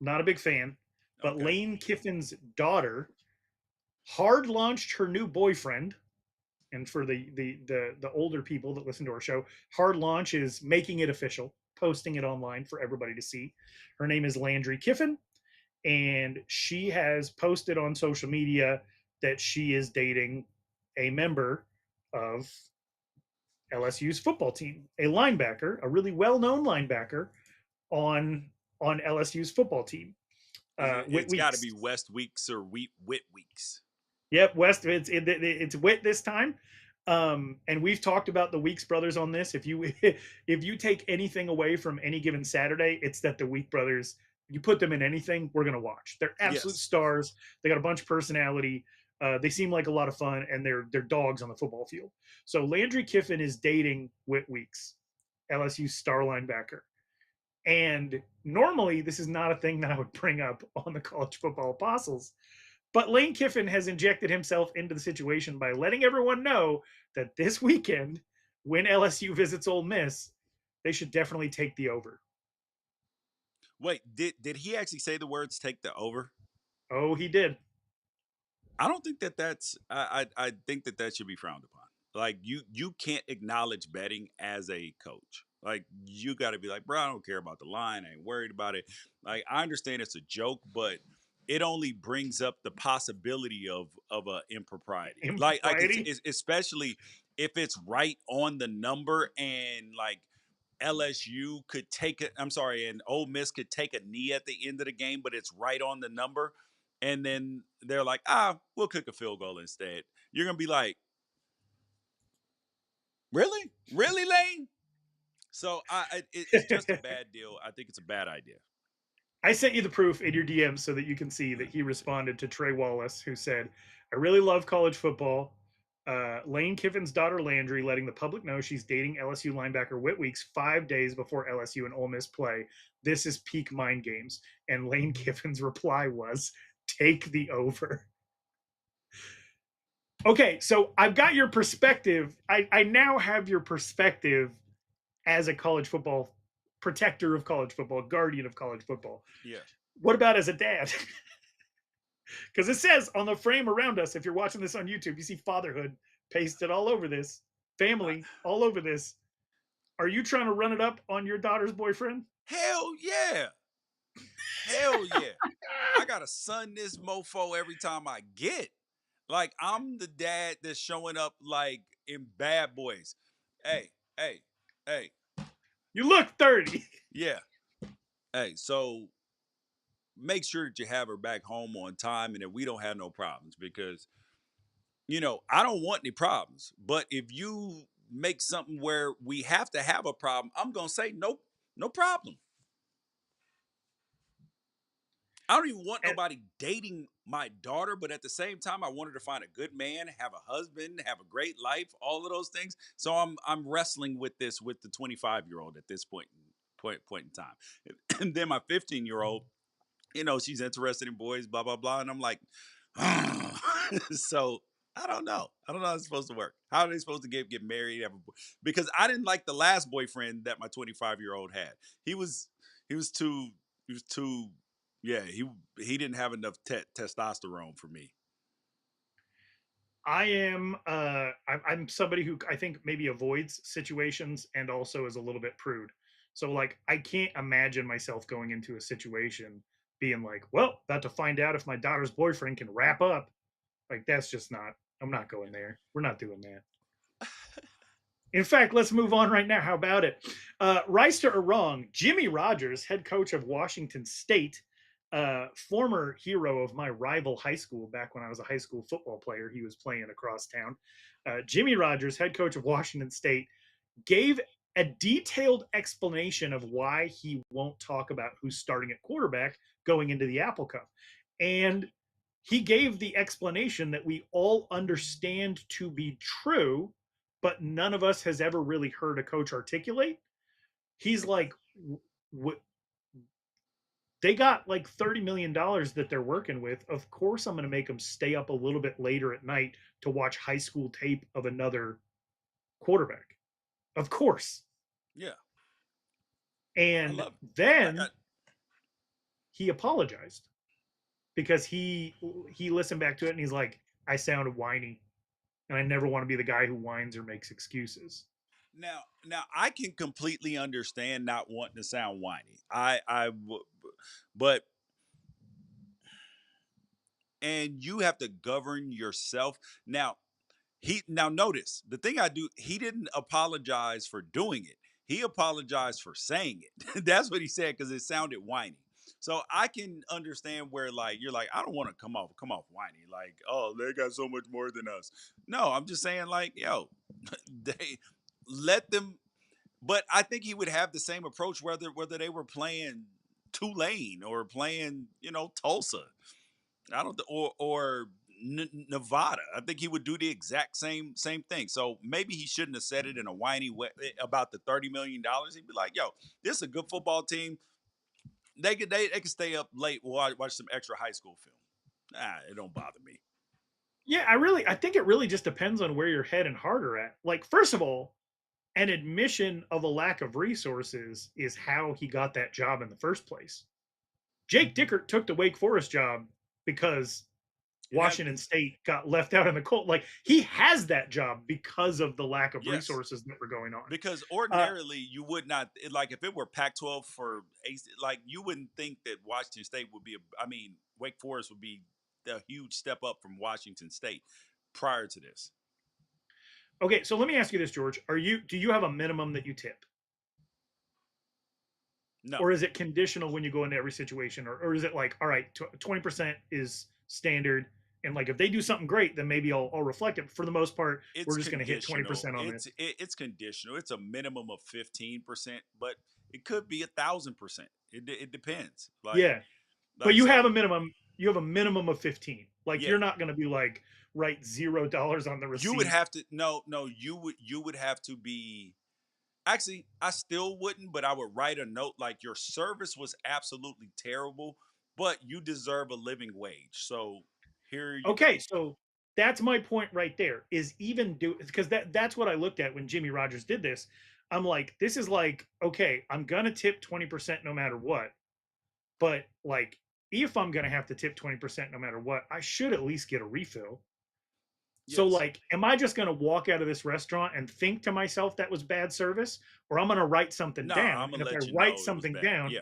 Not a big fan. But Okay. Lane Kiffin's daughter hard launched her new boyfriend. And for the older people that listen to our show, hard launch is making it official, posting it online for everybody to see. Her name is Landry Kiffin, and she has posted on social media that she is dating a member of LSU's football team, a linebacker, a really well-known linebacker on LSU's football team. It's got to be West Weeks or Witt Weeks. Yep, West. It's Witt this time, and we've talked about the Weeks brothers on this. If you take anything away from any given Saturday, it's that the Week brothers. You put them in anything, we're gonna watch. They're absolute stars. They got a bunch of personality. They seem like a lot of fun, and they're dogs on the football field. So Landry Kiffin is dating Witt Weeks, LSU star linebacker. And normally, this is not a thing that I would bring up on the College Football Apostles. But Lane Kiffin has injected himself into the situation by letting everyone know that this weekend, when LSU visits Ole Miss, they should definitely take the over. Wait, did he actually say the words "take the over"? Oh, he did. I don't think that's. I think that should be frowned upon. Like you can't acknowledge betting as a coach. Like you got to be like, bro, I don't care about the line. I ain't worried about it. Like I understand it's a joke, but it only brings up the possibility of a impropriety. Like it's especially if it's right on the number and like LSU could take it. I'm sorry, and Ole Miss could take a knee at the end of the game, but it's right on the number. And then they're like, we'll kick a field goal instead. You're gonna be like, really, Lane? So it's just a bad deal. I think it's a bad idea. I sent you the proof in your DM so that you can see that he responded to Trey Wallace, who said, I really love college football. Lane Kiffin's daughter Landry letting the public know she's dating LSU linebacker Witt Weeks 5 days before LSU and Ole Miss play. This is peak mind games. And Lane Kiffin's reply was, take the over. Okay, so I've got your perspective. I now have your perspective as a college football protector of college football, guardian of college football. Yeah. What about as a dad? Because it says on the frame around us, if you're watching this on YouTube, you see fatherhood pasted all over this, family all over this. Are you trying to run it up on your daughter's boyfriend? Hell yeah. Hell yeah. I got to sun this mofo every time I get. Like, I'm the dad that's showing up like in Bad Boys. Hey. You look 30. Yeah. Hey, so make sure that you have her back home on time and that we don't have no problems because, I don't want any problems. But if you make something where we have to have a problem, I'm going to say, nope, no problem. I don't even want And nobody dating my daughter, but at the same time, I wanted to find a good man, have a husband, have a great life, all of those things. So I'm wrestling with this with the 25-year-old at this point in time. And then my 15-year-old, she's interested in boys, blah blah blah, and I'm like, so I don't know. I don't know how it's supposed to work. How are they supposed to get married? Because I didn't like the last boyfriend that my 25-year-old had. He was he was too he was too yeah he didn't have enough testosterone for me. I'm somebody who I think maybe avoids situations and also is a little bit prude. So like I can't imagine myself going into a situation being like, well, about to find out if my daughter's boyfriend can wrap up. Like that's just not, I'm not going there. We're not doing that. In fact, let's move on right now. How about it? Wrighster or wrong, Jimmy Rogers, head coach of Washington State, former hero of my rival high school back when I was a high school football player. He was playing across town. Jimmy Rogers, head coach of Washington State, gave a detailed explanation of why he won't talk about who's starting at quarterback going into the Apple Cup. And he gave the explanation that we all understand to be true, but none of us has ever really heard a coach articulate. He's like, they got like $30 million that they're working with. Of course, I'm going to make them stay up a little bit later at night to watch high school tape of another quarterback. Of course. Yeah, I And love it. then he apologized because he listened back to it and he's like, I sounded whiny and I never want to be the guy who whines or makes excuses. Now I can completely understand not wanting to sound whiny. But and you have to govern yourself. Now notice the thing I do. He didn't apologize for doing it. He apologized for saying it. That's what he said because it sounded whiny. So I can understand where like you're like I don't want to come off whiny like oh they got so much more than us. No, I'm just saying like yo they let them. But I think he would have the same approach whether they were playing Tulane or playing Tulsa. I don't or Nevada. I think he would do the exact same thing. So maybe he shouldn't have said it in a whiny way about the $30 million. He'd be like, "Yo, this is a good football team. They could stay up late, watch some extra high school film. It don't bother me." Yeah, I think it really just depends on where your head and heart are at. Like, first of all, an admission of a lack of resources is how he got that job in the first place. Jake Dickert took the Wake Forest job because Washington State got left out in the cold. Like he has that job because of the lack of Yes, resources that were going on. because ordinarily you would not like if it were Pac-12 for AC, like you wouldn't think that Washington State would be. I mean, Wake Forest would be a huge step up from Washington State prior to this. Okay, so let me ask you this, George. Do you have a minimum that you tip? No, Or is it conditional when you go into every situation? Or is it like, all right, 20% is standard. And like, if they do something great, then maybe I'll reflect it. For the most part, we're just going to hit 20% on this. It's conditional. It's a minimum of 15%, but it could be 1,000%. It depends. Yeah. But you have a minimum. You have a minimum of 15. Like Yeah. you're not going to be like write $0 on the receipt. You would have to no. You would have to be. Actually, I still wouldn't, but I would write a note like your service was absolutely terrible, but you deserve a living wage. So here you Okay, go. so that's my point right there. Is even do because that's what I looked at when Jimmy Rogers did this. I'm like, this is like, okay, I'm gonna tip 20% no matter what. But like, if I'm gonna have to tip 20% no matter what, I should at least get a refill. So Yes. like, am I just gonna walk out of this restaurant and think to myself that was bad service, or I'm gonna write something No, down? I'm And gonna if I let you write know it was something bad. down, Yeah.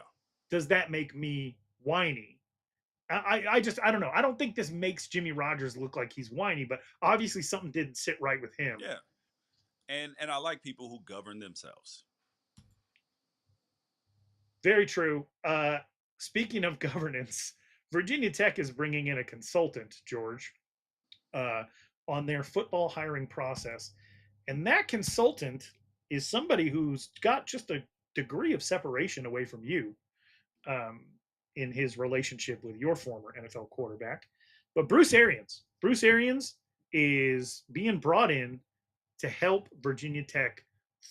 does that make me whiny? I just I don't know. I don't think this makes Jimmy Rogers look like he's whiny, but obviously something didn't sit right with him. Yeah. And I like people who govern themselves. Very true. Speaking of governance, Virginia Tech is bringing in a consultant, George, uh, on their football hiring process. And that consultant is somebody who's got just a degree of separation away from you. Um, in his relationship with your former NFL quarterback. But Bruce Arians is being brought in to help Virginia Tech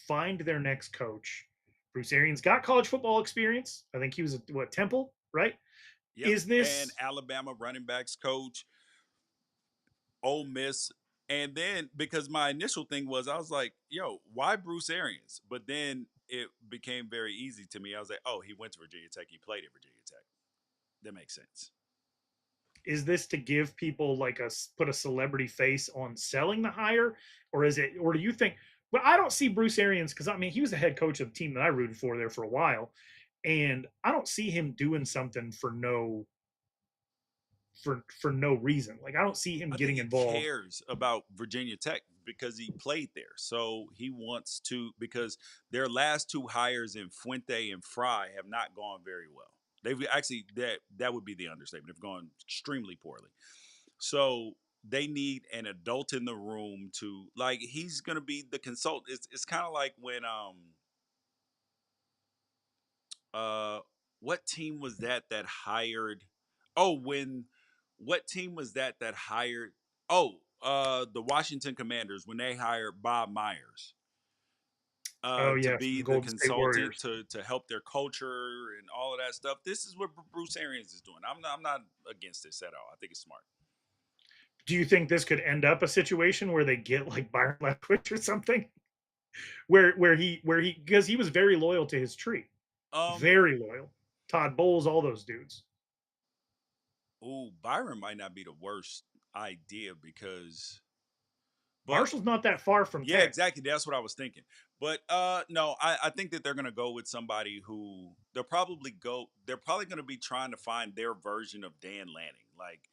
find their next coach. Bruce Arians got college football experience. I think he was at Temple, right? Yep. Is this And Alabama running backs coach, Ole Miss. And then because my initial thing was, I was like, yo, why Bruce Arians? But then it became very easy to me. I was like, oh, he went to Virginia Tech. He played at Virginia Tech. That makes sense. is this to give people like put a celebrity face on selling the hire, or is it, or do you think? Well, I don't see Bruce Arians because I mean he was the head coach of the team that I rooted for there for a while, and I don't see him doing something for no reason. Like I don't see him I think getting he involved. cares about Virginia Tech because he played there. So he wants to, because their last two hires in Fuente and Fry have not gone very well. They've actually, that would be the understatement. They've gone extremely poorly. So they need an adult in the room to, like, he's going to be the consultant. It's kind of like when uh what team was that hired, oh when what team was that hired, the Washington Commanders, when they hired Bob Myers Oh to yeah, from be the the Golden State consultant Warriors. to help their culture and all of that stuff. This is what Bruce Arians is doing. I'm not against this at all. I think it's smart. Do you think this could end up a situation where they get like Byron Leftwich or something, where he because he was very loyal to his tree, um very loyal. Todd Bowles, all those dudes. Byron might not be the worst idea because, but Marshall's not that far from yeah, Tech. exactly. That's what I was thinking. But no, I think that they're gonna go with somebody who they're probably gonna be trying to find their version of Dan Lanning, like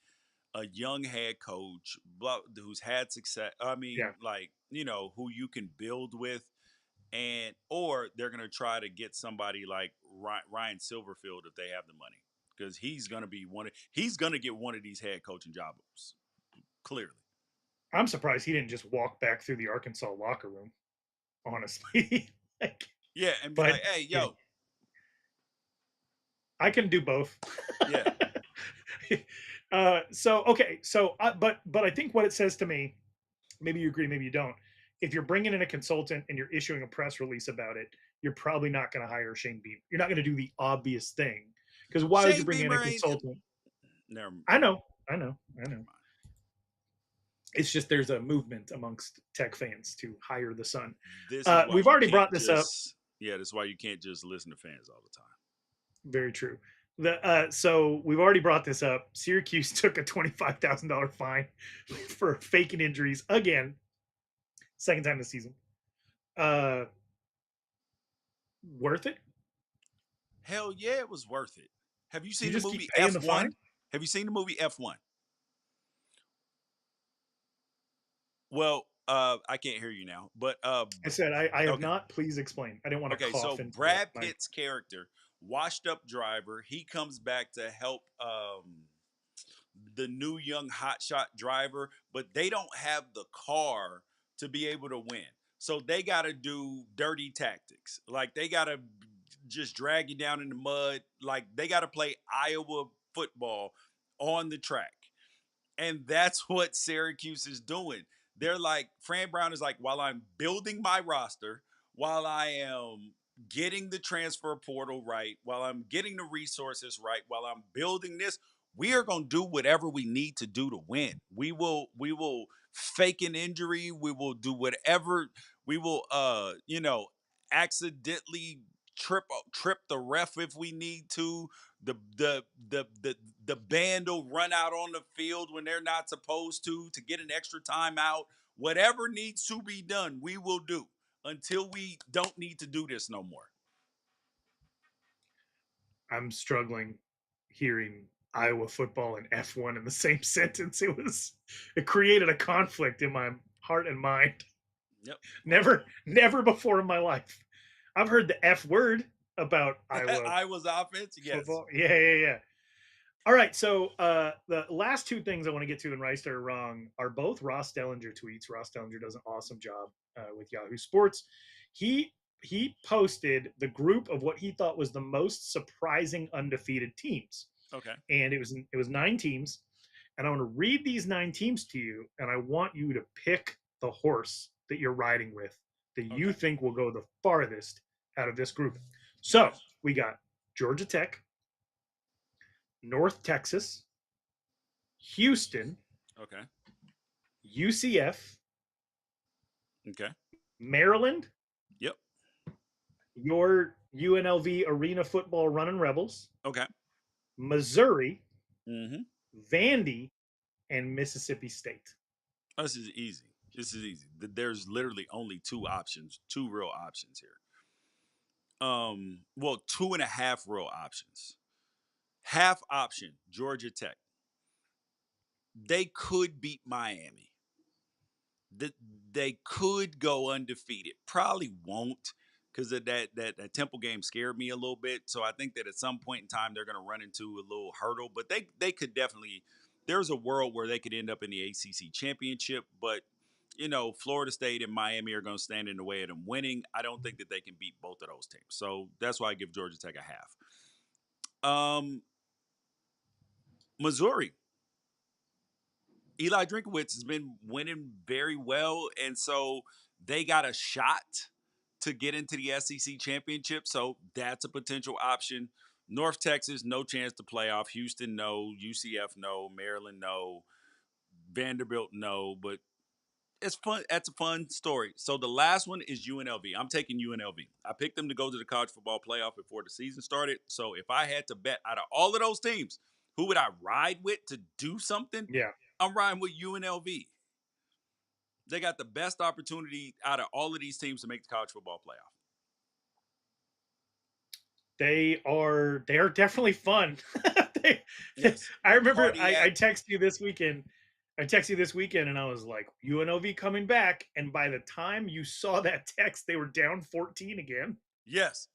a young head coach who's had success. I mean, Yeah, like, who you can build with, and or they're gonna try to get somebody like Ryan Silverfield if they have the money, because he's gonna get one of these head coaching jobs, clearly. I'm surprised he didn't just walk back through the Arkansas locker room. Honestly, like, Yeah, and be but like, hey, yeah, yo, I can do both. yeah, So okay, so but I think what it says to me, maybe you agree, maybe you don't. If you're bringing in a consultant and you're issuing a press release about it, you're probably not going to hire Shane Beamer. You're not going to do the obvious thing, because why would you Shane bring in a Beamer ain't. consultant? Never, I never, know, I know, I know. It's just there's a movement amongst Tech fans to hire the son. This is why We've you already can't brought this up. just. Yeah, this is why you can't just listen to fans all the time. Very true. So we've already brought this up. Syracuse took a $25,000 fine for faking injuries again, second time this season. Worth it? Hell yeah, it was worth it. Have you You seen the just keep movie paying the fine? F1? Have you seen the movie F1? Well, I can't hear you now, but I said I have okay, not. Please explain. I didn't want to okay. So cough into Brad my. Pitt's character, washed up driver, he comes back to help the new young hotshot driver, but they don't have the car to be able to win. So they got to do dirty tactics. Like they got to just drag you down in the mud. Like they got to play Iowa football on the track. And that's what Syracuse is doing. They're like, Fran Brown is like, while I'm building my roster, while I am getting the transfer portal right, while I'm getting the resources right, while I'm building this, we are going to do whatever we need to do to win. We will fake an injury. We will do whatever. We will accidentally trip the ref if we need to. The band will run out on the field when they're not supposed to get an extra timeout. Whatever needs to be done, we will do until we don't need to do this no more. I'm struggling hearing Iowa football and F1 in the same sentence. It created a conflict in my heart and mind. Yep. Never before in my life. I've heard the F word about Iowa Iowa's offense, yes. football. Yeah. All right, so the last two things I want to get to in Wrighster or Wrong are both Ross Dellinger tweets. Ross Dellinger does an awesome job with Yahoo Sports. He he posted the group of what he thought was the most surprising undefeated teams, Okay. and it was 9 teams, and I want to read these 9 teams to you, and I want you to pick the horse that you're riding with that you Okay. think will go the farthest out of this group. So Okay. we got Georgia Tech, North Texas, Houston, Okay. UCF, Okay. Maryland, Yep. your UNLV Arena Football Running Rebels, Okay. Missouri, Mm-hmm. Vandy, and Mississippi State. This is easy. This is easy. There's literally only 2 options, 2 real options here. Well, 2.5 real options. Half option, Georgia Tech. They could beat Miami. They could go undefeated. Probably won't, because that Temple game scared me a little bit. So I think that at some point in time they're going to run into a little hurdle. But they could definitely. There's a world where they could end up in the ACC championship. But Florida State and Miami are going to stand in the way of them winning. I don't think that they can beat both of those teams. So that's why I give Georgia Tech a half. Missouri. Eli Drinkowitz has been winning very well, and so they got a shot to get into the SEC championship. So that's a potential option. North Texas, no chance to playoff. Houston, no. UCF, no. Maryland, no. Vanderbilt, no. But it's fun. That's a fun story. So the last one is UNLV. I'm taking UNLV. I picked them to go to the college football playoff before the season started. So if I had to bet out of all of those teams, who would I ride with to do something? Yeah. I'm riding with UNLV. They got the best opportunity out of all of these teams to make the college football playoff. They are definitely fun. Yes. I remember Cardiac. I texted you this weekend. I texted you this weekend and I was like, UNLV coming back. And by the time you saw that text, they were down 14 again. Yes.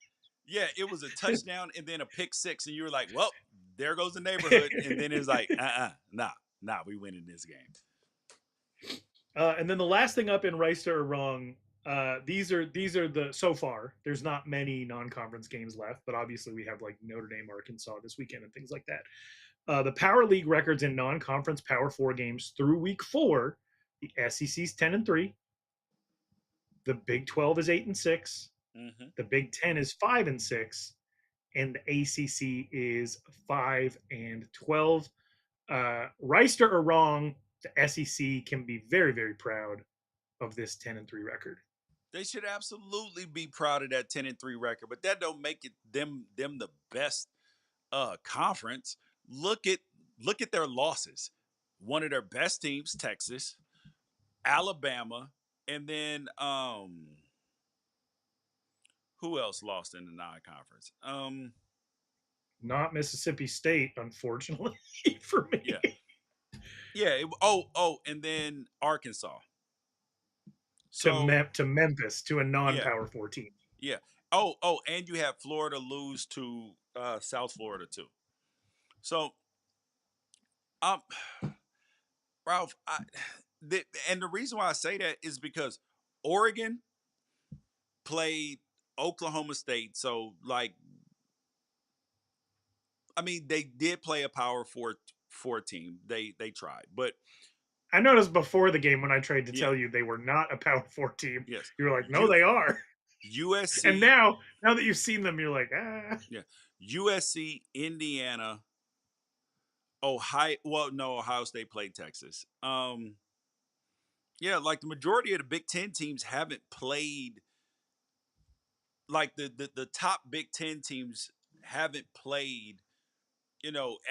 Yeah, it was a touchdown and then a pick 6, and you were like, well, there goes the neighborhood. And then it was like, nah, we winning this game. And then the last thing up in Wrighster or Wrong, these are the so far. There's not many non-conference games left, but obviously we have like Notre Dame, Arkansas this weekend and things like that. The Power League records in non-conference Power 4 games through week 4. The SEC's 10-3. The Big 12 is 8-6. Mm-hmm. The Big 10 is 5-6, and the ACC is 5-12. Wrighster or Wrong, the SEC can be very, very proud of this 10-3 record. They should absolutely be proud of that 10-3 record, but that don't make it them the best conference. Look at their losses. One of their best teams, Texas, Alabama, and then who else lost in the non-conference? Not Mississippi State, unfortunately, for me. Yeah. And then Arkansas. So to Memphis, to a non-Power 4 team. Yeah. And you have Florida lose to South Florida too. So, Ralph, and the reason why I say that is because Oregon played Oklahoma State. So, like, I mean, they did play a Power 4 team. They tried, but I noticed before the game when I tried to tell you they were not a Power 4 team. Yes. You were like, no, they are. USC. And now that you've seen them, you're like, Yeah. USC, Indiana, Ohio State played Texas. Yeah, like the majority of the Big Ten teams haven't played. Like the top Big Ten teams haven't played,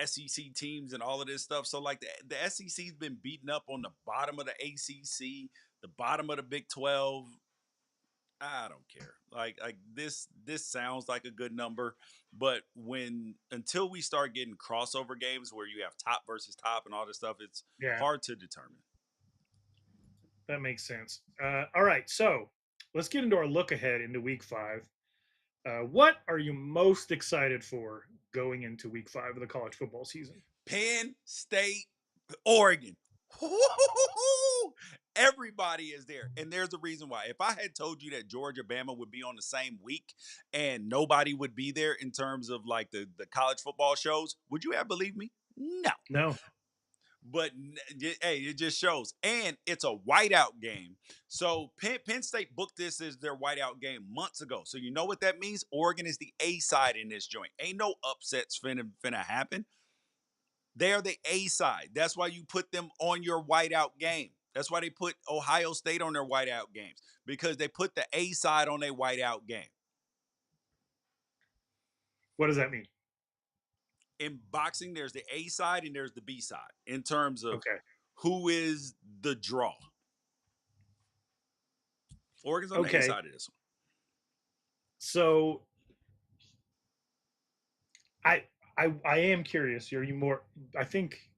SEC teams and all of this stuff. So like the SEC's been beaten up on the bottom of the ACC, the bottom of the Big 12. I don't care. Like this sounds like a good number, but until we start getting crossover games where you have top versus top and all this stuff, it's hard to determine. That makes sense. All right, so let's get into our look ahead into Week 5. What are you most excited for going into Week 5 of the college football season? Penn State, Oregon. Everybody is there. And there's a reason why. If I had told you that Georgia Bama would be on the same week and nobody would be there in terms of like the college football shows, would you have believed me? No. No. But hey, it just shows. And it's a whiteout game. So Penn State booked this as their whiteout game months ago. So you know what that means? Oregon is the A side in this joint. Ain't no upsets finna happen. They're the A side. That's why you put them on your whiteout game. That's why they put Ohio State on their whiteout games, because they put the A side on their whiteout game. What does that mean? In boxing, there's the A side and there's the B side in terms of Okay. who is the draw. Oregon's on the A side of this one. So I am curious. Are you more? I think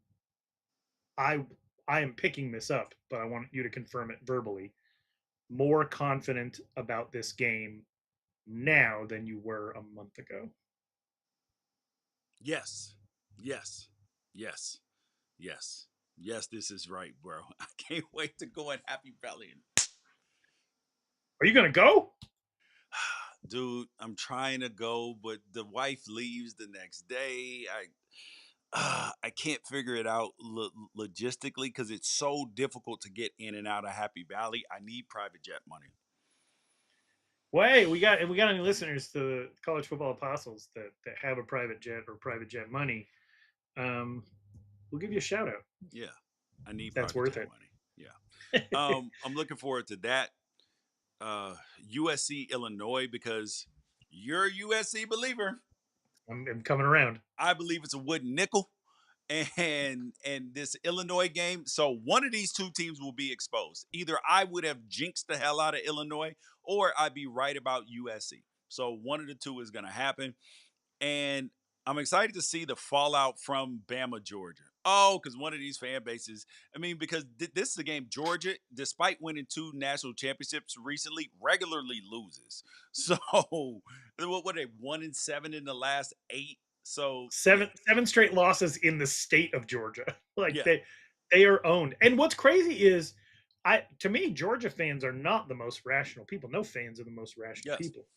I am picking this up, but I want you to confirm it verbally. More confident about this game now than you were a month ago. Yes. Yes. Yes. Yes. Yes, this is right, bro. I can't wait to go in Happy Valley. Are you gonna go? Dude, I'm trying to go, but the wife leaves the next day. I can't figure it out logistically because it's so difficult to get in and out of Happy Valley. I need private jet money. Wait, we got any listeners to the College Football Apostles that have a private jet or private jet money? We'll give you a shout out. Yeah, I need that's private worth jet it. money. Yeah, I'm looking forward to that. USC Illinois, because you're a USC believer. I'm coming around. I believe it's a wooden nickel. And this Illinois game, so one of these two teams will be exposed. Either I would have jinxed the hell out of Illinois, or I'd be right about USC. So one of the two is going to happen. And I'm excited to see the fallout from Bama, Georgia. Oh, because one of these fan bases, I mean, because this is a game Georgia, despite winning 2 national championships recently, regularly loses. So what were they, 1-7 in the last 8? So seven straight losses in the state of Georgia. Like yeah. they are owned. And what's crazy is, to me, Georgia fans are not the most rational people. No fans are the most rational people.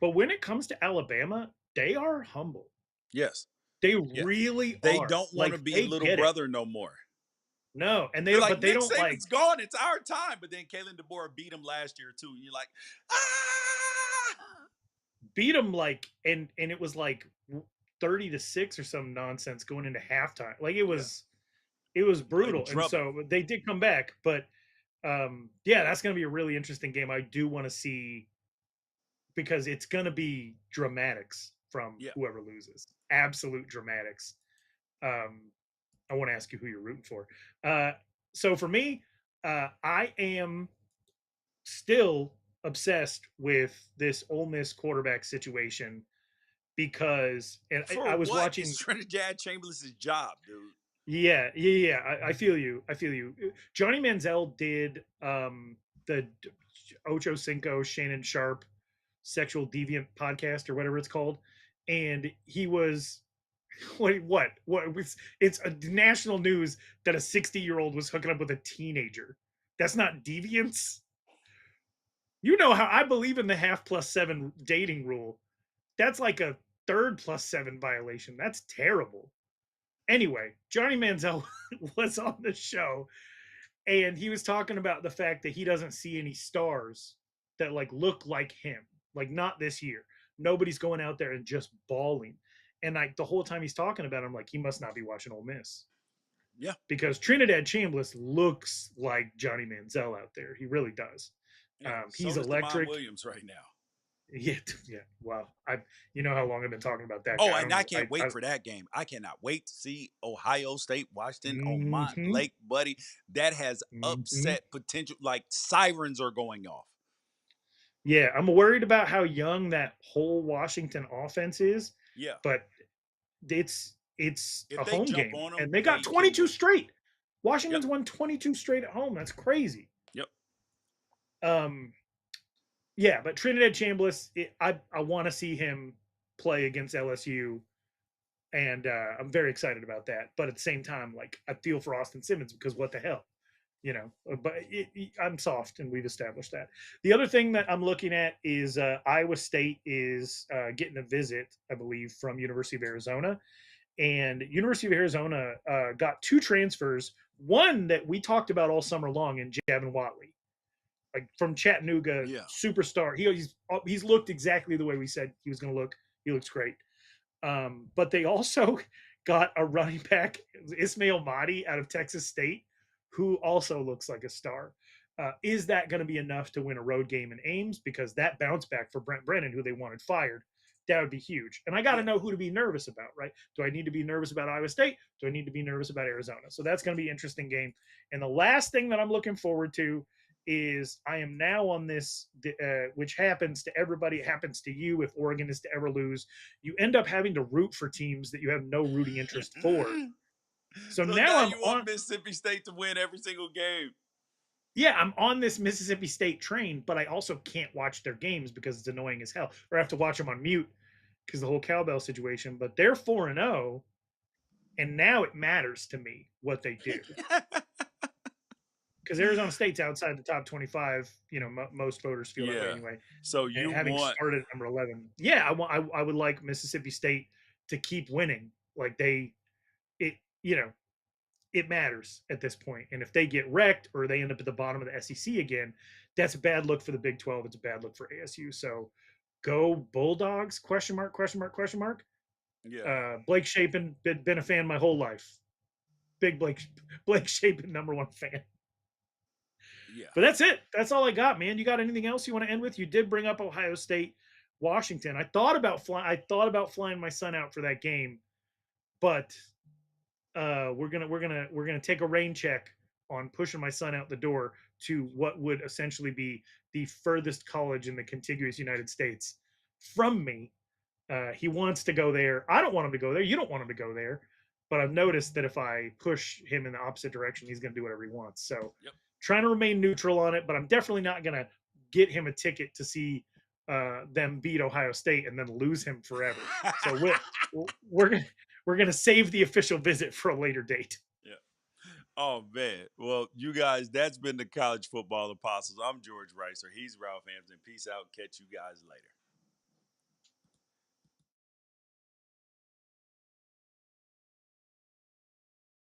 But when it comes to Alabama, they are humble. Yes. They really they are. Don't want to be little brother no more. No, and they're like, but they Nick don't Saban's like gone. It's our time. But then Kalen DeBoer beat him last year too. And you're like, beat him like, and it was like 30-6 or some nonsense going into halftime. Like it was brutal. And so they did come back, but that's going to be a really interesting game. I do want to see, because it's going to be dramatics from whoever loses. Absolute dramatics. I want to ask you who you're rooting for. So for me, I am still obsessed with this Ole Miss quarterback situation, because I was watching. It's Trinidad Chambliss' job, dude. Yeah. I feel you. Johnny Manziel did the Ocho Cinco Shannon Sharp Sexual Deviant podcast or whatever it's called, and he was what it's a national news that a 60-year-old was hooking up with a teenager. That's not deviance. You know how I believe in the half plus 7 dating rule. That's like a third plus 7 violation. That's terrible. Anyway, Johnny Manziel was on the show, and he was talking about the fact that he doesn't see any stars that like look like him. Like, not this year. Nobody's going out there and just balling. And like the whole time he's talking about it, I'm like, he must not be watching Ole Miss. Yeah. Because Trinidad Chambliss looks like Johnny Manziel out there. He really does. Yeah, he's so electric. Williams right now. Yeah. Wow. You know how long I've been talking about that. Oh, and I can't wait for that game. I cannot wait to see Ohio State, Washington, on Mont Lake, buddy. That has upset potential. Like, sirens are going off. Yeah, I'm worried about how young that whole Washington offense is. Yeah, but it's a home game, them, and they got 22 straight. Washington's won 22 straight at home. That's crazy. Yep. Yeah, but Trinidad Chambliss, I want to see him play against LSU, and I'm very excited about that. But at the same time, like, I feel for Austin Simmons, because what the hell? but I'm soft, and we've established that. The other thing that I'm looking at is Iowa State is getting a visit, I believe, from University of Arizona, and University of Arizona got 2 transfers. One that we talked about all summer long in Javin Watley, like from Chattanooga, Yeah. superstar. He's looked exactly the way we said he was going to look. He looks great. But they also got a running back, Ismail Mahdi, out of Texas State, who also looks like a star. Is that going to be enough to win a road game in Ames? Because that bounce back for Brent Brennan, who they wanted fired, that would be huge. And I got to know who to be nervous about, right? Do I need to be nervous about Iowa State? Do I need to be nervous about Arizona? So that's going to be an interesting game. And the last thing that I'm looking forward to is I am now on this, which happens to everybody. It happens to you if Oregon is to ever lose. You end up having to root for teams that you have no rooting interest for. So now I'm you want Mississippi State to win every single game. Yeah, I'm on this Mississippi State train, but I also can't watch their games because it's annoying as hell. Or I have to watch them on mute because the whole cowbell situation. But they're 4-0, and now it matters to me what they do. Because Arizona State's outside the top 25, most voters feel that way anyway. So you having started at number 11, I would like Mississippi State to keep winning. Like it matters at this point. And if they get wrecked or they end up at the bottom of the SEC again, that's a bad look for the Big 12. It's a bad look for ASU. So go Bulldogs? ? Yeah. Blake Shapen, been a fan my whole life. Big Blake Shapen, #1 fan. Yeah. But that's it. That's all I got, man. You got anything else you want to end with? You did bring up Ohio State, Washington. I thought about flying my son out for that game, but we're gonna take a rain check on pushing my son out the door to what would essentially be the furthest college in the contiguous United States from me. He wants to go there. I don't want him to go there. You don't want him to go there. But I've noticed that if I push him in the opposite direction, he's going to do whatever he wants. So trying to remain neutral on it, but I'm definitely not going to get him a ticket to see them beat Ohio State and then lose him forever. So we're gonna save the official visit for a later date. Yeah. Oh man. Well, you guys, that's been the College Football Apostles. I'm George Wrighster. He's Ralph Amsden. Peace out. Catch you guys later.